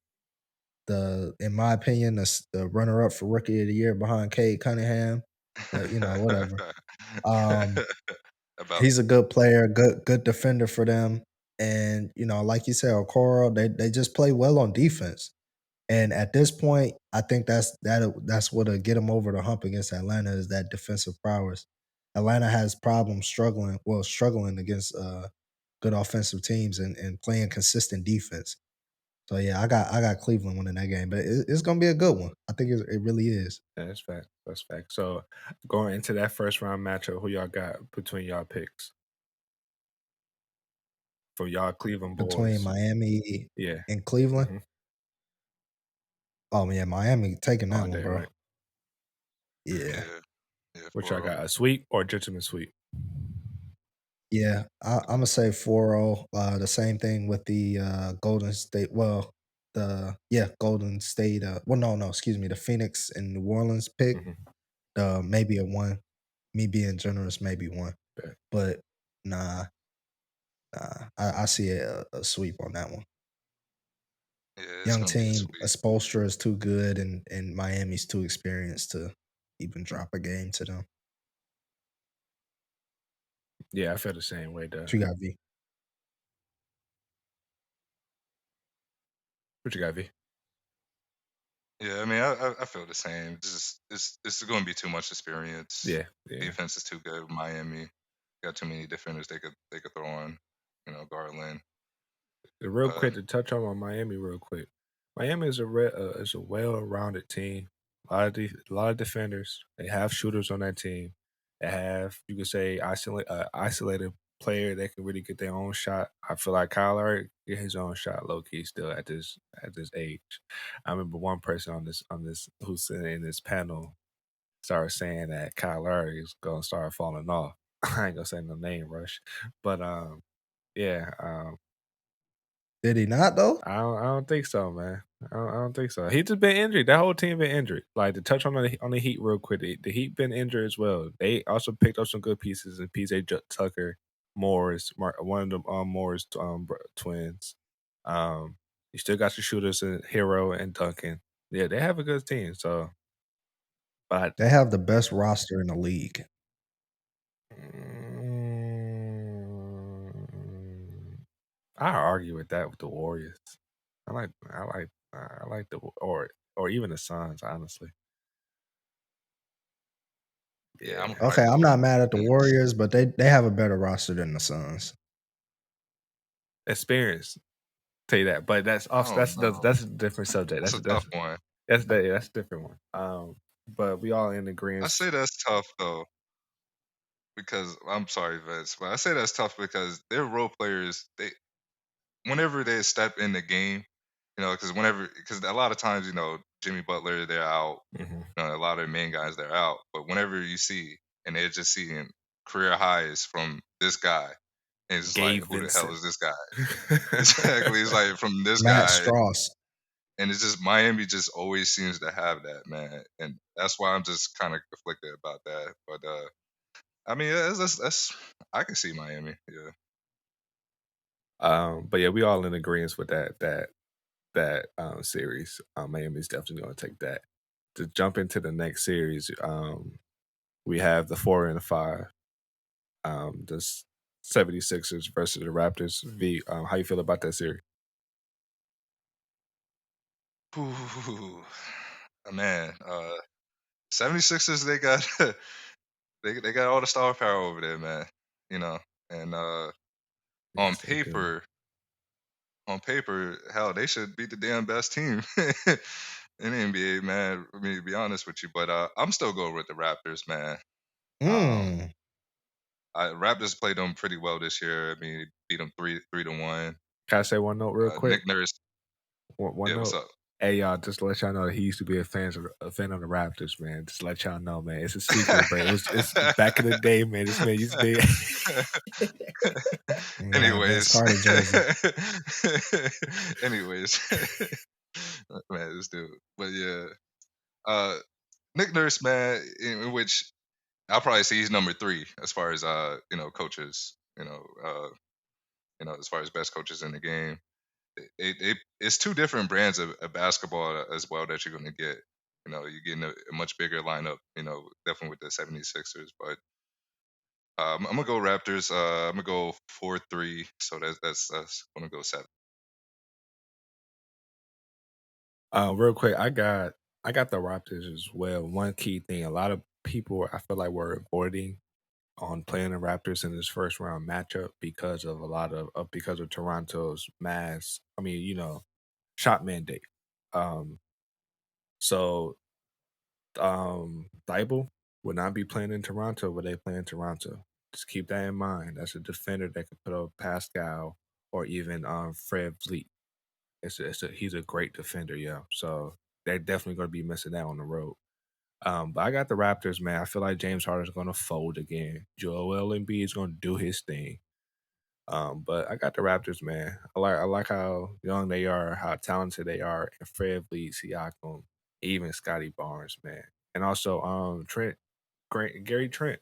in my opinion, the runner up for rookie of the year behind Cade Cunningham. But whatever. About He's a good player, good defender for them. And like you said, Okoro, they just play well on defense. And at this point, I think that's what'll get them over the hump against Atlanta is that defensive prowess. Atlanta has problems struggling against good offensive teams and playing consistent defense. So yeah, I got Cleveland winning that game, but it's gonna be a good one. I think it really is. Yeah, that's fact. That's fact. So going into that first round matchup, who y'all got between y'all picks for y'all Cleveland Between boys? Miami Yeah. and Cleveland. Mm-hmm. Oh yeah, Miami taking that All one, day, bro. right? Yeah. yeah, Which for I real. got, a sweep or gentleman sweep? Yeah, I'm gonna say 4-0. The same thing with the Golden State. Well, Golden State. No, excuse me, the Phoenix and New Orleans pick. Mm-hmm. Maybe a one. Me being generous, maybe one. Okay. But nah. I see a sweep on that one. Yeah, it's Young gonna be a team. sweep. Spoelstra is too good, and Miami's too experienced to even drop a game to them. Yeah, I feel the same way, though. What you got, V? What you got, V? Yeah, I mean, I feel the same. It's going to be too much experience. Yeah. Defense is too good. With Miami got too many defenders they could throw on. Garland. Real quick to touch on Miami, real quick. Miami is a well-rounded team. A lot of defenders. They have shooters on that team. They have, you could say, isolated player that can really get their own shot. I feel like Kyle Lowry get his own shot low key still at this age. I remember one person on this who's sitting in this panel started saying that Kyle Lowry is gonna start falling off. I ain't gonna say no name rush, but yeah, Did he not though? I don't think so, man. I don't think so. He just been injured. That whole team been injured. Like to touch on the Heat real quick, the Heat been injured as well. They also picked up some good pieces in PJ Tucker, Morris, one of the Morris twins. You still got your shooters in Hero and Duncan. Yeah, they have a good team. So, but They have the best roster in the league. I argue with that with the Warriors. I like the or even the Suns, honestly. Yeah, I'm Okay, probably I'm go not mad at the Suns. Warriors, but they have a better roster than the Suns. Experience, tell you that, but that's I don't know. that's a different subject. That's a tough one. That's a different one. But we all in I agreement. say that's tough though, because I'm sorry, Vince, but I say that's tough because they're role players. Whenever they step in the game, because a lot of times, Jimmy Butler, they're out. Mm-hmm. A lot of the main guys, they're out. But whenever you see, and they're just seeing career highs from this guy, and it's Gabe like, who the Vincent. hell is this guy? Exactly. It's like from this Matt guy. Strauss. And it's just Miami just always seems to have that, man. And that's why I'm just kind of conflicted about that. But I mean, that's I can see Miami, yeah. But yeah, we all in agreement with that series. Miami's definitely going to take that. To jump into the next series, we have the 4 and the 5. The 76ers versus the Raptors. V, how you feel about that series? Ooh, man, 76ers, they got they got all the star power over there, man. And on Yes, they do. paper, hell, they should be the damn best team in the NBA, man. I mean, to be honest with you, but I'm still going with the Raptors, man. Raptors played them pretty well this year. I mean, beat them 3-1. Can I say one note real quick? Nick Nurse. One Yeah, what's note. up? Hey y'all, just to let y'all know that he used to be a fan of the Raptors, man. Just to let y'all know, man. It's a secret, but it's back in the day, man. This man used to be. Anyways, Carter jersey. anyways, man, this dude. But yeah, Nick Nurse, man, in which I'll probably say he's number 3 as far as coaches, as far as best coaches in the game. It's 2 different brands of basketball as well that you're going to get. You're getting a much bigger lineup, definitely with the 76ers. But I'm going to go Raptors. I'm going to go 4-3. So that's going to go 7. Real quick, I got the Raptors as well. One key thing, a lot of people I feel like were avoiding on playing the Raptors in this first round matchup because of because of Toronto's shot mandate. So Thibault would not be playing in Toronto, but they play in Toronto. Just keep that in mind. That's a defender that could put up Pascal or even Fred Vliet. He's a great defender, yeah. So they're definitely going to be missing that on the road. But I got the Raptors, man. I feel like James Harden is going to fold again. Joel Embiid is going to do his thing. But I got the Raptors, man. I like how young they are, how talented they are, and Fred Vliet, Siakam, even Scotty Barnes, man, and also Gary Trent.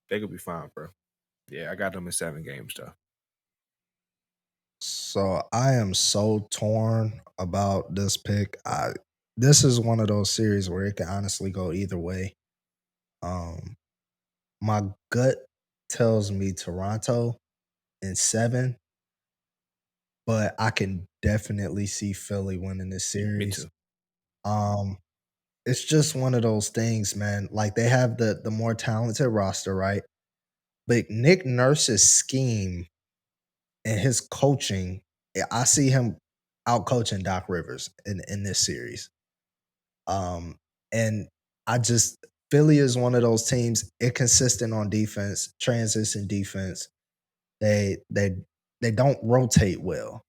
They could be fine, bro. Yeah, I got them in 7 games though. So I am so torn about this pick. This is one of those series where it can honestly go either way. My gut tells me Toronto in 7, but I can definitely see Philly winning this series. Me too. It's just one of those things, man. Like they have the more talented roster, right? But Nick Nurse's scheme and his coaching, I see him out coaching Doc Rivers in this series. And I just Philly is one of those teams inconsistent on defense, transition defense. They don't rotate well.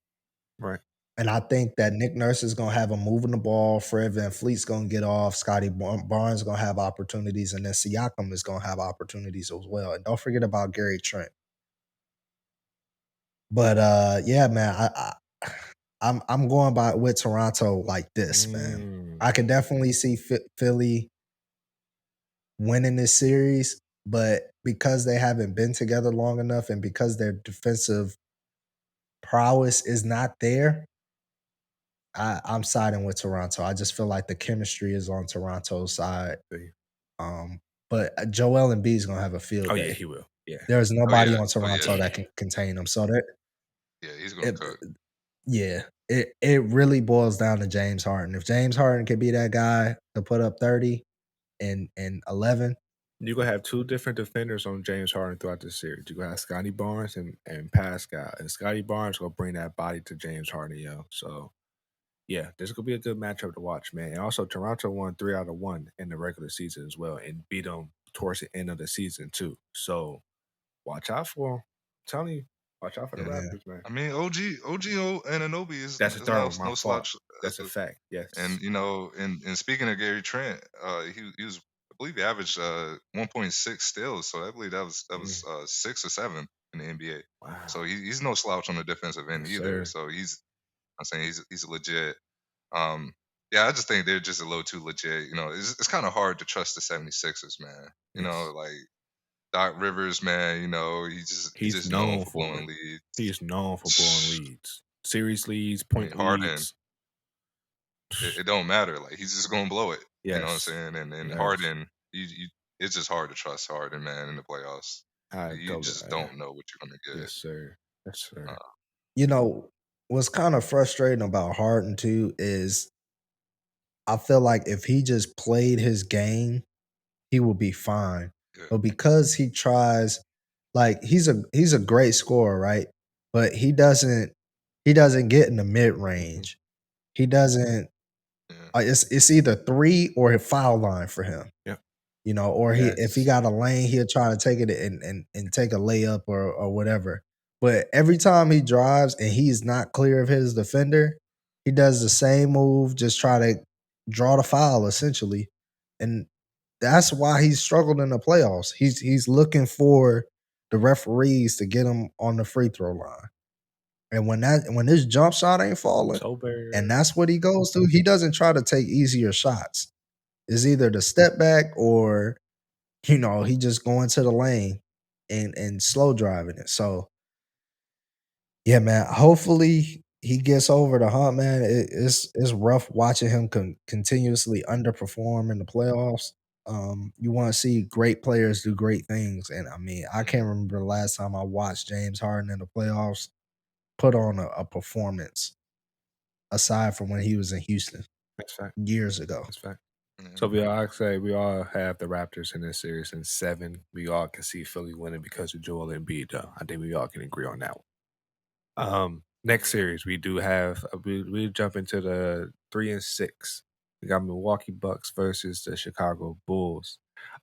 Right. And I think that Nick Nurse is going to have him moving the ball. Fred VanVleet's going to get off. Scotty Barnes is going to have opportunities. And then Siakam is going to have opportunities as well. And don't forget about Gary Trent. But yeah, man, I'm going with Toronto like this, man. I can definitely see Philly winning this series, but because they haven't been together long enough and because their defensive prowess is not there, I'm siding with Toronto. I just feel like the chemistry is on Toronto's side. But Joel Embiid is gonna have a field day. Yeah, he will. Yeah, there's nobody on Toronto that can contain him. So that he's gonna cook. Yeah, it really boils down to James Harden. If James Harden can be that guy to put up 30 and 11, you're gonna have 2 different defenders on James Harden throughout the series. You're gonna have Scotty Barnes and Pascal. And Scotty Barnes will bring that body to James Harden, yo. So yeah, this could be a good matchup to watch, man. And also Toronto won 3 out of 1 in the regular season as well and beat them towards the end of the season too. So watch out for them. I'm telling you, watch out for the Raptors, man. I mean, OG Anunoby is no slouch. That's a fact. Yes. And and speaking of Gary Trent, he was, I believe he averaged 1.6 steals, so I believe that was 6 or 7 in the NBA. Wow. So he's no slouch on the defensive end either. So I'm saying he's legit. Yeah, I just think they're just a little too legit. It's kind of hard to trust the 76ers, man. Like Doc Rivers, man, he's just known for blowing leads. He's known for blowing leads. Series leads, point leads. It don't matter. Like he's just gonna blow it. Yes. You know what I'm saying? And Harden, it's just hard to trust Harden, man, in the playoffs. You just don't know what you're gonna get. Yes, sir. Yes, sir. What's kind of frustrating about Harden too is I feel like if he just played his game, he would be fine. Yeah. But because he tries, like he's a great scorer, right? But he doesn't get in the mid range. He doesn't. It's either 3 or a foul line for him. Yeah. Or if he got a lane, he'll try to take it and take a layup or whatever. But every time he drives and he's not clear of his defender, he does the same move, just try to draw the foul essentially, and that's why he's struggled in the playoffs. He's looking for the referees to get him on the free throw line, and when his jump shot ain't falling, and that's what he goes to, he doesn't try to take easier shots. It's either the step back or he just going to the lane and slow driving it. So yeah, man. Hopefully he gets over the hump, man. It's rough watching him continuously underperform in the playoffs. You want to see great players do great things, and I mean, I can't remember the last time I watched James Harden in the playoffs put on a performance aside from when he was in Houston. That's fact. Years ago. That's fact. So we all have the Raptors in this series in 7. We all can see Philly winning because of Joel Embiid, though. I think we all can agree on that one. Next series we do have we jump into the 3 and 6. We got Milwaukee Bucks versus the Chicago Bulls.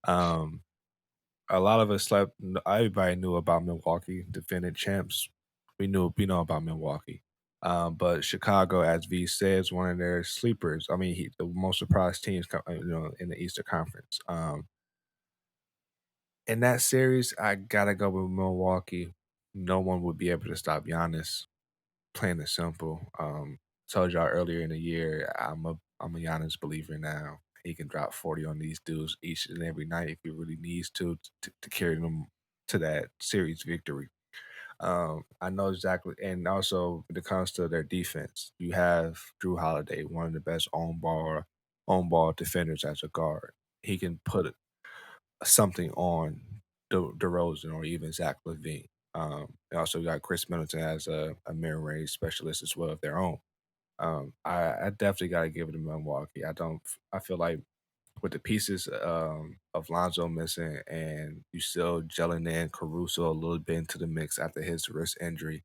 A lot of us everybody knew about Milwaukee, defending champs. We know about Milwaukee. But Chicago, as V says, one of their sleepers. I mean, the most surprised teams, in the Eastern Conference. In that series, I gotta go with Milwaukee. No one would be able to stop Giannis. Plain and simple. Told y'all earlier in the year, I'm a Giannis believer now. He can drop 40 on these dudes each and every night if he really needs to carry them to that series victory. I know exactly, and also when it comes to their defense, you have Drew Holiday, one of the best on ball defenders as a guard. He can put something on DeRozan or even Zach LaVine. And also, you got Chris Middleton as a mid range specialist as well of their own. I definitely got to give it to Milwaukee. I feel like with the pieces of Lonzo missing and you still gelling in Caruso a little bit into the mix after his wrist injury,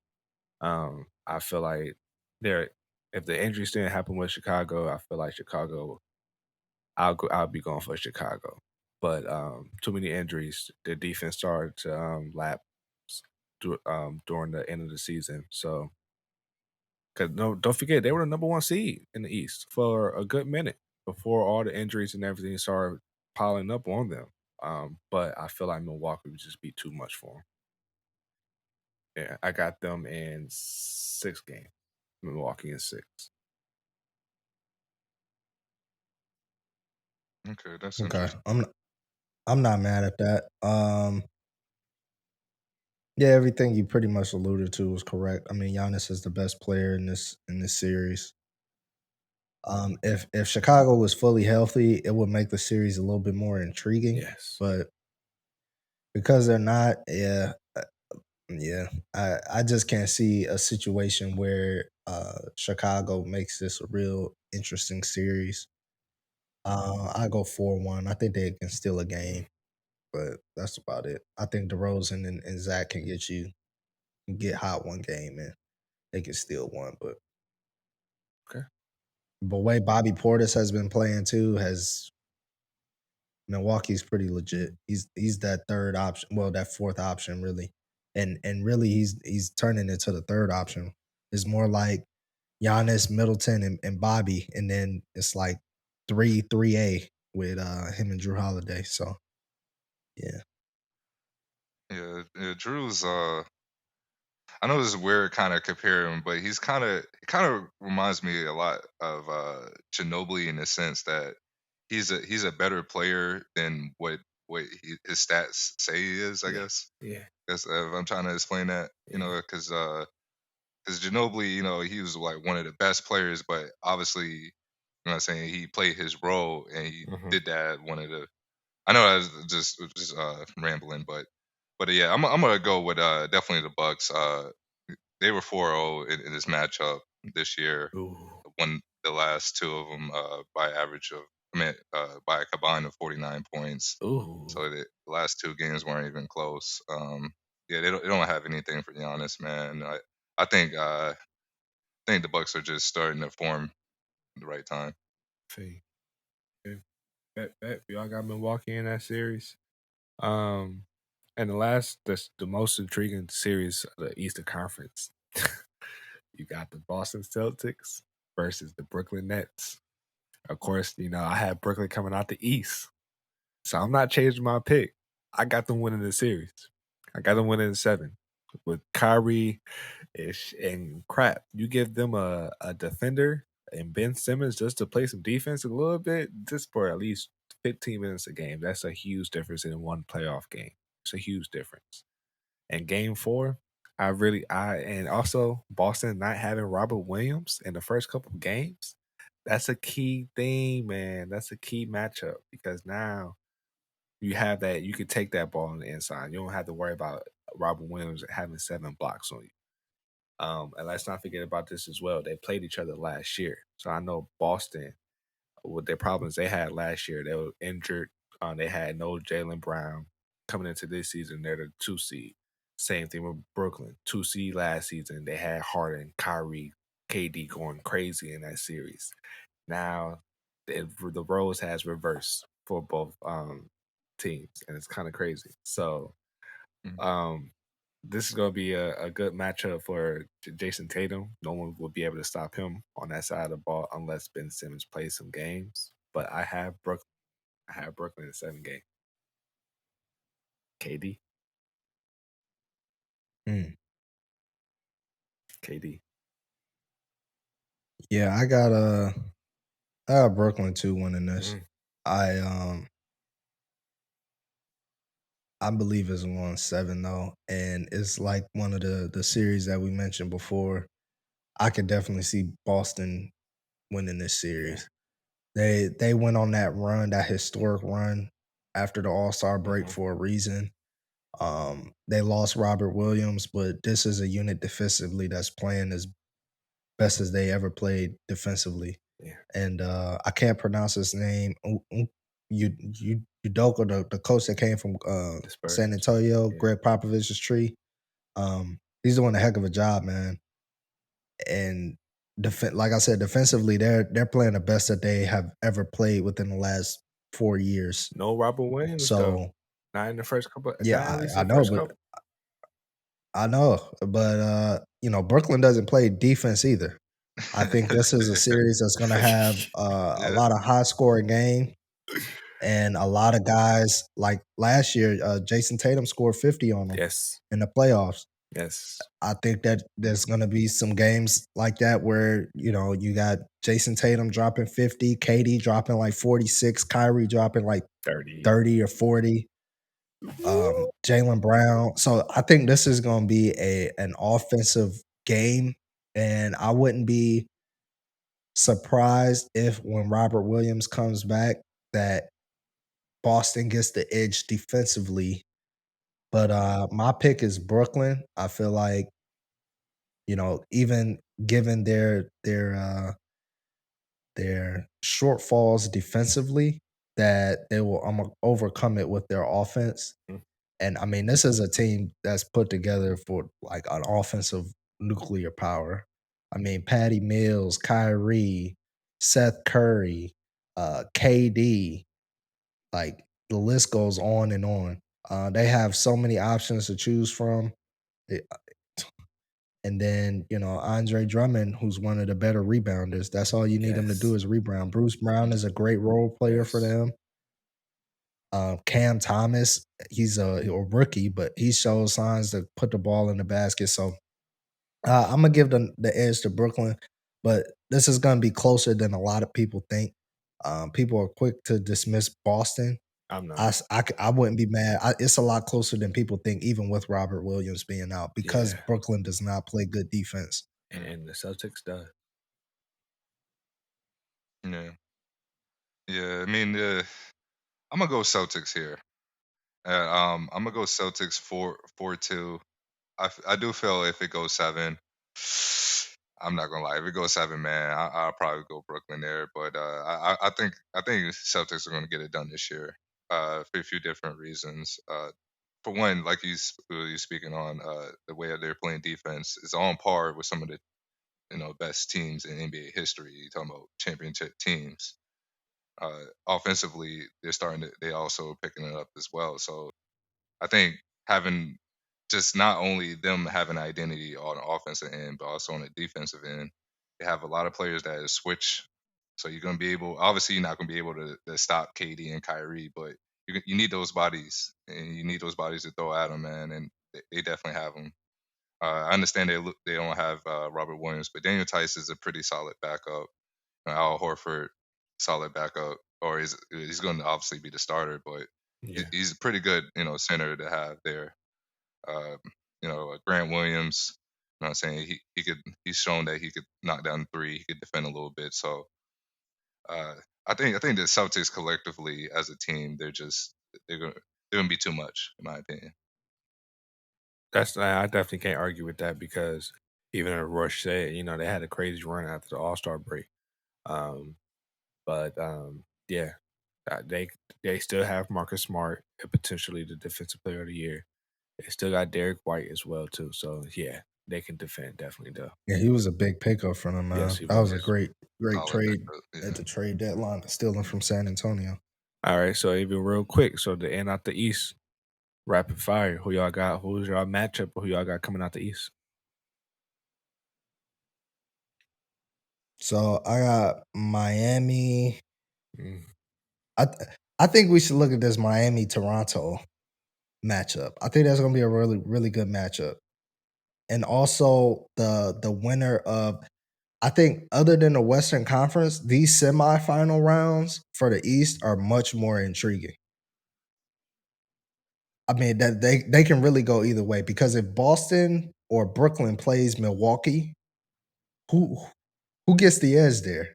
I feel like there if the injuries didn't happen with Chicago, I feel like Chicago I'll be going for Chicago. But too many injuries. The defense started to lapse during the end of the season. So, because don't forget they were the number 1 seed in the East for a good minute before all the injuries and everything started piling up on them. But I feel like Milwaukee would just be too much for them. Yeah, I got them in 6 games. Milwaukee in 6. Okay, that's Okay. interesting. I'm not mad at that. Yeah, everything you pretty much alluded to was correct. I mean, Giannis is the best player in this series. If Chicago was fully healthy, it would make the series a little bit more intriguing. Yes. But because they're not, yeah, I just can't see a situation where Chicago makes this a real interesting series. I go 4-1. I think they can steal a game, but that's about it. I think DeRozan and Zach can get hot one game and they can steal one. But Okay. the way Bobby Portis has been playing too has Milwaukee's pretty legit. He's that third option, well, that fourth option really, and really he's turning into the third option. It's more like Giannis, Middleton, and Bobby, and then it's like 3-3A with him and Drew Holiday. So yeah, Yeah, Drew's I know this is weird kind of comparing him, but he kind of reminds me a lot of Ginobili in the sense that he's a better player than his stats say he is. I guess. Yeah. That's if I'm trying to explain that, because Ginobili, he was like one of the best players, but obviously, I'm saying he played his role and he did that one of the. I know I was just rambling, but yeah, I'm gonna go with definitely the Bucks. They were 4-0 in this matchup this year. Ooh. Won the last 2 of them by average of, by a combined of 49 points. Ooh. So the last 2 games weren't even close. Yeah, they don't have anything for Giannis, man. I think the Bucks are just starting to form at the right time. See. Okay. Bet. We all got Milwaukee in that series. And the most intriguing series of the Eastern Conference. You got the Boston Celtics versus the Brooklyn Nets. Of course, I had Brooklyn coming out the East. So I'm not changing my pick. I got them winning the series. I got them winning in 7. With Kyrie and crap, you give them a defender and Ben Simmons just to play some defense a little bit, just for at least 15 minutes a game. That's a huge difference in one playoff game. It's a huge difference. And game 4, and also Boston not having Robert Williams in the first couple of games, that's a key thing, man. That's a key matchup because now you have that, you can take that ball on the inside. You don't have to worry about Robert Williams having 7 blocks on you. And let's not forget about this as well. They played each other last year. So I know Boston, with their problems they had last year, they were injured. They had no Jaylen Brown. Coming into this season, they're the 2 seed. Same thing with Brooklyn. 2 seed last season. They had Harden, Kyrie, KD going crazy in that series. Now the roles has reversed for both teams, and it's kind of crazy. So this is going to be a good matchup for Jason Tatum. No one will be able to stop him on that side of the ball unless Ben Simmons plays some games. But I have Brooklyn. In 7 game. KD. KD. Yeah, I got Brooklyn too winning this. I believe it's 1-7 though, and it's like one of the series that we mentioned before. I could definitely see Boston winning this series. They went on that run, that historic run after the All-Star break for a reason. They lost Robert Williams, but this is a unit defensively that's playing as best as they ever played defensively. Yeah. And I can't pronounce his name. Udoka, the coach that came from San Antonio, Greg Popovich's tree. He's doing a heck of a job, man. And like I said, defensively, they're playing the best that they have ever played within the last 4 years. No Robert Williams, though. Not in the first couple. Yeah, I know, but I know, but Brooklyn doesn't play defense either. I think this is a series that's going to have a lot of high scoring game, and a lot of guys like last year. Jason Tatum scored 50 on them in the playoffs. Yes, I think that there's going to be some games like that where you got Jason Tatum dropping 50, KD dropping like 46, Kyrie dropping like 30 or 40. Jaylen Brown. So I think this is going to be an offensive game, and I wouldn't be surprised if when Robert Williams comes back that Boston gets the edge defensively. But my pick is Brooklyn. I feel like even given their shortfalls defensively, that they will overcome it with their offense. And I mean, this is a team that's put together for like an offensive nuclear power. I mean, Patty Mills, Kyrie, Seth Curry, KD, like the list goes on and on. They have so many options to choose from. And then, Andre Drummond, who's one of the better rebounders. That's all you need him to do is rebound. Bruce Brown is a great role player for them. Cam Thomas, he's a rookie, but he shows signs to put the ball in the basket. So I'm gonna give the edge to Brooklyn, but this is gonna be closer than a lot of people think. People are quick to dismiss Boston. I'm not. I wouldn't be mad. It's a lot closer than people think, even with Robert Williams being out, because Brooklyn does not play good defense. And the Celtics does. Yeah. I mean, I'm gonna go Celtics here. I'm gonna go Celtics 4-2. I do feel if it goes 7, I'm not gonna lie. If it goes 7, man, I'll probably go Brooklyn there. But I think Celtics are gonna get it done this year for a few different reasons. For one, like you speaking on, the way they're playing defense is on par with some of the best teams in NBA history. You're talking about championship teams. Offensively, they also picking it up as well. So I think having just not only them having identity on the offensive end, but also on the defensive end, They have a lot of players that switch, so you're gonna be able. Obviously, you're not gonna be able to stop KD and Kyrie, but you need those bodies, and you need those bodies to throw at them, man. And they definitely have them. I understand they don't have Robert Williams, but Daniel Tice is a pretty solid backup. Al Horford, solid backup, or he's going to obviously be the starter, but he's a pretty good, center to have there. Uh, Grant Williams, you know what I'm saying, he's shown that he could knock down three, he could defend a little bit. So I think the Celtics collectively as a team, they're gonna be too much in my opinion. I definitely can't argue with that because even Rush said, they had a crazy run after the All-Star break. But yeah, they still have Marcus Smart and potentially the Defensive Player of the Year. They still got Derek White as well too. So yeah, they can defend definitely though. Yeah, he was a big pickup for them, man. Yes, he That was a was. great trade Yeah. at the trade deadline, stealing from San Antonio. All right, so even real quick, so to end out the East, rapid fire. Who y'all got? Who's y'all matchup? Who y'all got coming out the East? So I got Miami. I think we should look at this Miami Toronto matchup. I think that's going to be a really really good matchup. And also the winner of, I think other than the Western Conference, these semifinal rounds for the East are much more intriguing. I mean that they can really go either way, because if Boston or Brooklyn plays Milwaukee, who gets the edge there?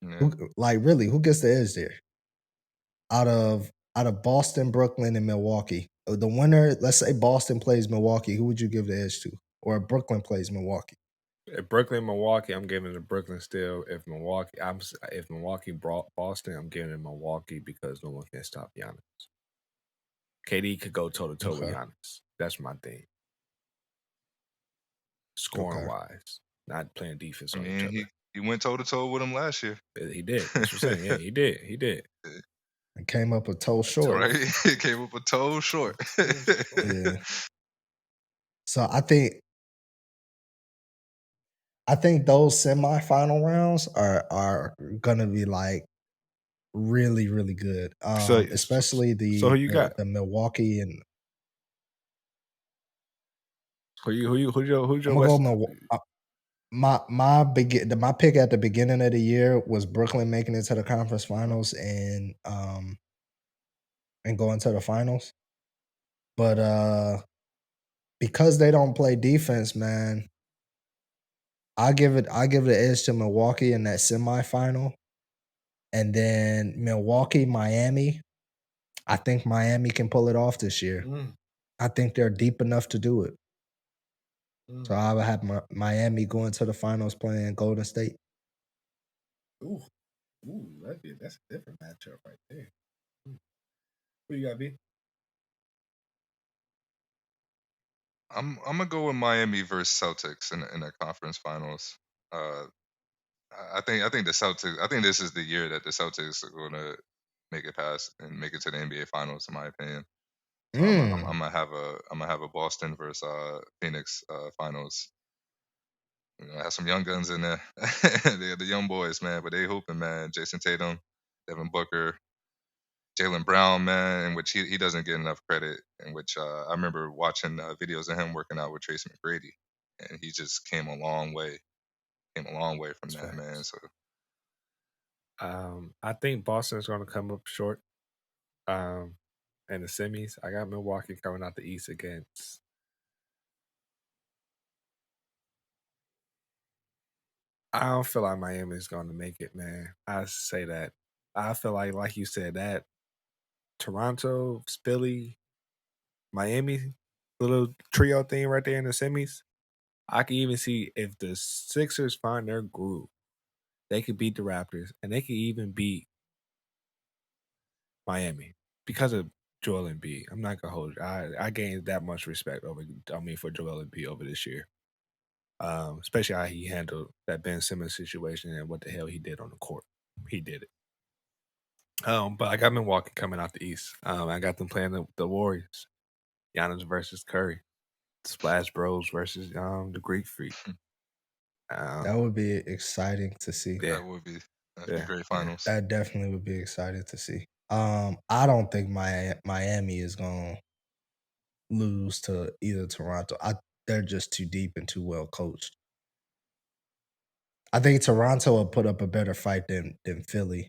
Yeah. Who gets the edge there? Out of Boston, Brooklyn, and Milwaukee, the winner. Let's say Boston plays Milwaukee. Who would you give the edge to? Or Brooklyn plays Milwaukee? If Brooklyn, Milwaukee, I'm giving it to Brooklyn still. If Milwaukee brought Boston, I'm giving it Milwaukee because no one can stop Giannis. KD could go toe to toe with Giannis. That's my thing. Scoring wise, not playing defense on each other. He went toe to toe with him last year. He did. That's what I'm saying. Yeah, he did. He did. And came up a toe short. Right, he came up a toe short. Yeah. So I think those semifinal rounds are gonna be like really really good. Especially who you got? The Milwaukee and Who's your I'm gonna go Milwaukee. My pick at the beginning of the year was Brooklyn making it to the conference finals and going to the finals. But because they don't play defense, man, I give the edge to Milwaukee in that semifinal. And then Milwaukee, Miami. I think Miami can pull it off this year. I think they're deep enough to do it. So I would have Miami going to the finals playing Golden State. Ooh, that's a different matchup right there. Who you got, B? I'm gonna go with Miami versus Celtics in the conference finals. I think the Celtics. I think this is the year that the Celtics are gonna make it past and make it to the NBA finals, in my opinion. So I'm gonna have a Boston versus Phoenix finals. I have some young guns in there. They're the young boys, man, but they hooping, man. Jason Tatum, Devin Booker, Jaylen Brown, man, in which he doesn't get enough credit. In which I remember watching videos of him working out with Tracy McGrady, and he just came a long way. Came a long way from that, man. So I think Boston's going to come up short. In the semis, I got Milwaukee coming out the East against. I don't feel like Miami's going to make it, man. I say that. I feel like you said, that Toronto, Philly, Miami, little trio thing right there in the semis. I can even see if the Sixers find their groove, they could beat the Raptors, and they could even beat Miami because of Joel Embiid. I'm not gonna hold you. I gained that much respect for Joel Embiid over this year. Especially how he handled that Ben Simmons situation and what the hell he did on the court. He did it. But I got Milwaukee coming out the East. I got them playing the Warriors. Giannis versus Curry. Splash Bros versus the Greek Freak. That would be exciting to see. Yeah. That would be great finals. That definitely would be exciting to see. I don't think Miami is gonna lose to either Toronto. They're just too deep and too well coached. I think Toronto will put up a better fight than Philly.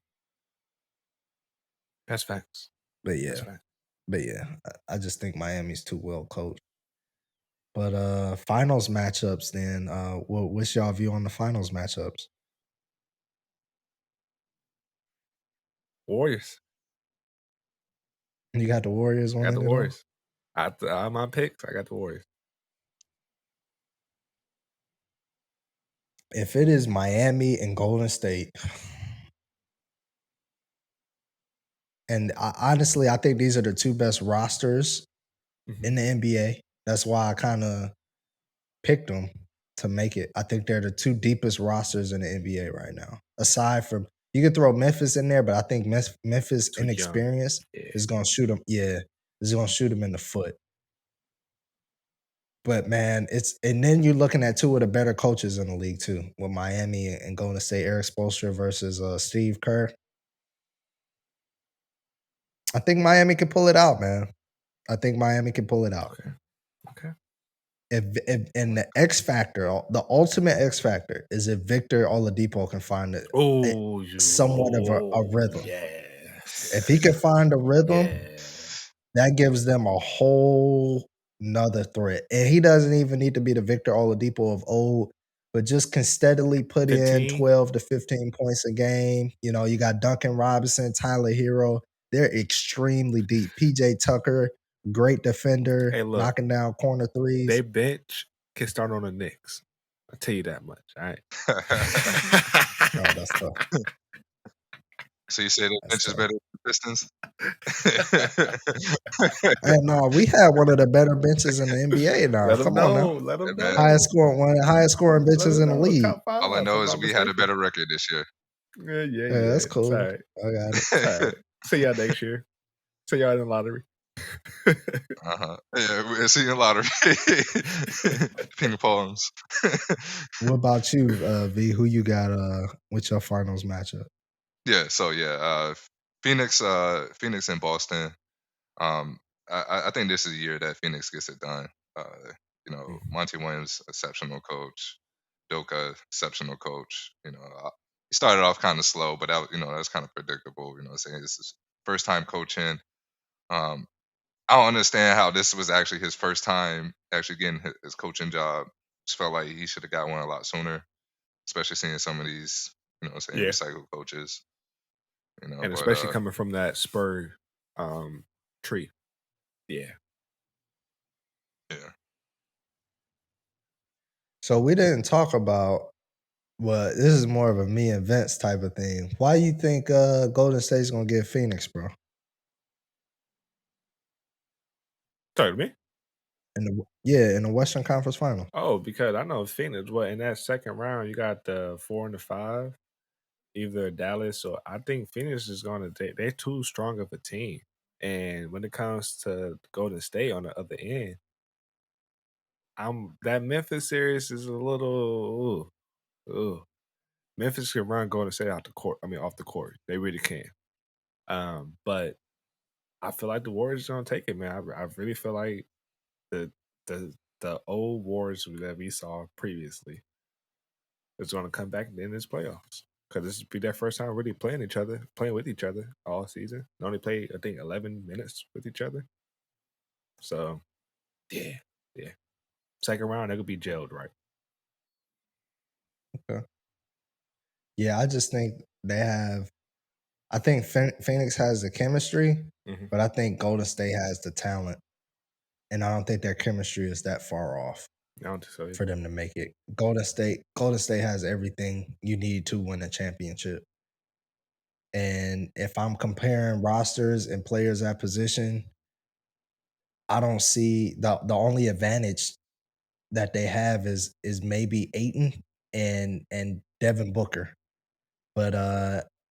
That's facts. But yeah, I just think Miami's too well coached. But finals matchups then. What's y'all view on the finals matchups? Warriors. You got the Warriors I winning got the it all? Warriors. My picks, I got the Warriors. If it is Miami and Golden State, and honestly, I think these are the two best rosters in the NBA. That's why I kind of picked them to make it. I think they're the two deepest rosters in the NBA right now. Aside from, you could throw Memphis in there, but I think Memphis Too inexperience is going to shoot them. Yeah, is going to shoot them in the foot. But man, and then you're looking at two of the better coaches in the league too, with Miami and Golden State. Eric Spoelstra versus Steve Kerr. I think Miami can pull it out, man. I think Miami can pull it out. Okay. And the X factor, the ultimate X factor, is if Victor Oladipo can find somewhat of a rhythm. If he can find a rhythm, that gives them a whole nother threat. And he doesn't even need to be the Victor Oladipo of old, but just can steadily put 15. in 12 to 15 points a game. You know, you got Duncan Robinson, Tyler Hero. They're extremely deep. PJ Tucker, great defender, Hey, look, knocking down corner threes. They bench can start on the Knicks. I'll tell you that much. All right. Oh, that's tough. So you say the bench is better than the Pistons? And no, we had one of the better benches in the NBA now. Come on now. Let them know. Highest scoring benches in the league. All I know is we had a better record this year. Yeah, that's cool. All right. I got it. All right. See y'all next year. See y'all in the lottery. Yeah, we're seeing a lottery. Ping pongs. What about you, V? Who you got with your finals matchup? Yeah, so Phoenix and Boston. I think this is the year that Phoenix gets it done. Monty Williams, exceptional coach. Doka, exceptional coach. He started off kind of slow, but that's kind of predictable. Saying this is first time coaching. I don't understand how this was actually his first time actually getting his coaching job. Just felt like he should have got one a lot sooner, especially seeing some of these, recycled coaches. And especially coming from that Spur tree. Yeah. So we didn't talk about, well, this is more of a me and Vince type of thing. Why you think Golden State's gonna get Phoenix, bro? Sorry, me? In the Western Conference Final. Oh, because I know Phoenix. In that second round, you got the 4 and the 5, either Dallas or I think Phoenix is going to. They're too strong of a team, and when it comes to Golden State on the other end, that Memphis series is a little. Memphis can run Golden State off the court. Off the court, they really can. But I feel like the Warriors are going to take it, man. I really feel like the old Warriors that we saw previously is going to come back in this playoffs because this will be their first time really playing with each other all season. They only played, I think, 11 minutes with each other. So, yeah. Second round, they could be jailed, right? Okay. Yeah, I just think they have. I think Phoenix has the chemistry, but I think Golden State has the talent, and I don't think their chemistry is that far off. I don't think so either. For them to make it. Golden State has everything you need to win a championship. And if I'm comparing rosters and players at position, I don't see the only advantage that they have is maybe Ayton and Devin Booker. But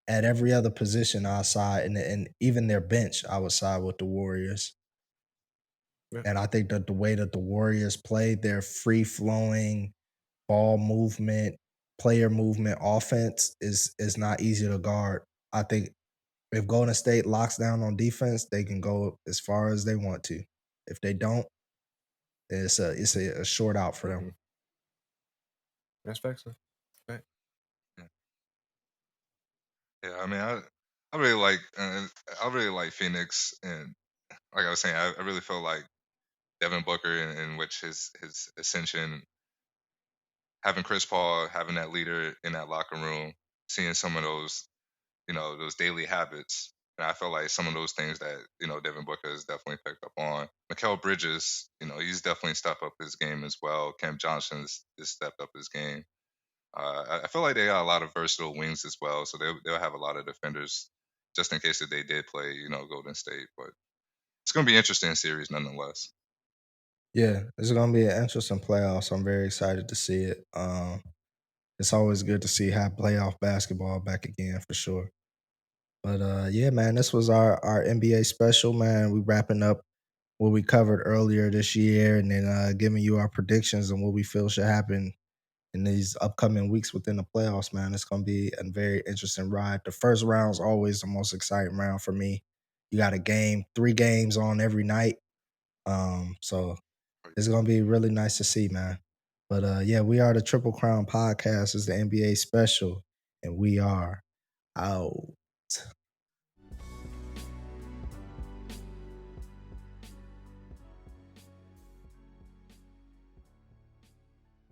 at every other position outside and even their bench, I would side with the Warriors. Yeah. And I think that the way that the Warriors play, they're free flowing, ball movement, player movement, offense is not easy to guard. I think if Golden State locks down on defense, they can go as far as they want to. If they don't, it's a short out for them. That's facts. Fact. Yeah, I mean, I really like I really like Phoenix, and like I was saying, I really feel like Devin Booker, in which his ascension, having Chris Paul, having that leader in that locker room, seeing some of those, those daily habits. And I feel like some of those things that, Devin Booker has definitely picked up on. Mikal Bridges, he's definitely stepped up his game as well. Cam Johnson has stepped up his game. I feel like they got a lot of versatile wings as well, so they'll have a lot of defenders just in case that they did play, Golden State. But it's going to be an interesting series nonetheless. Yeah, it's gonna be an interesting playoffs. I'm very excited to see it. It's always good to see high playoff basketball back again for sure. But yeah, man, this was our NBA special, man. We wrapping up what we covered earlier this year, and then giving you our predictions and what we feel should happen in these upcoming weeks within the playoffs, man. It's gonna be a very interesting ride. The first round's always the most exciting round for me. You got a game, 3 games on every night. So it's gonna be really nice to see, man. But yeah, we are the Triple Crown Podcast. It's the NBA special, and we are out.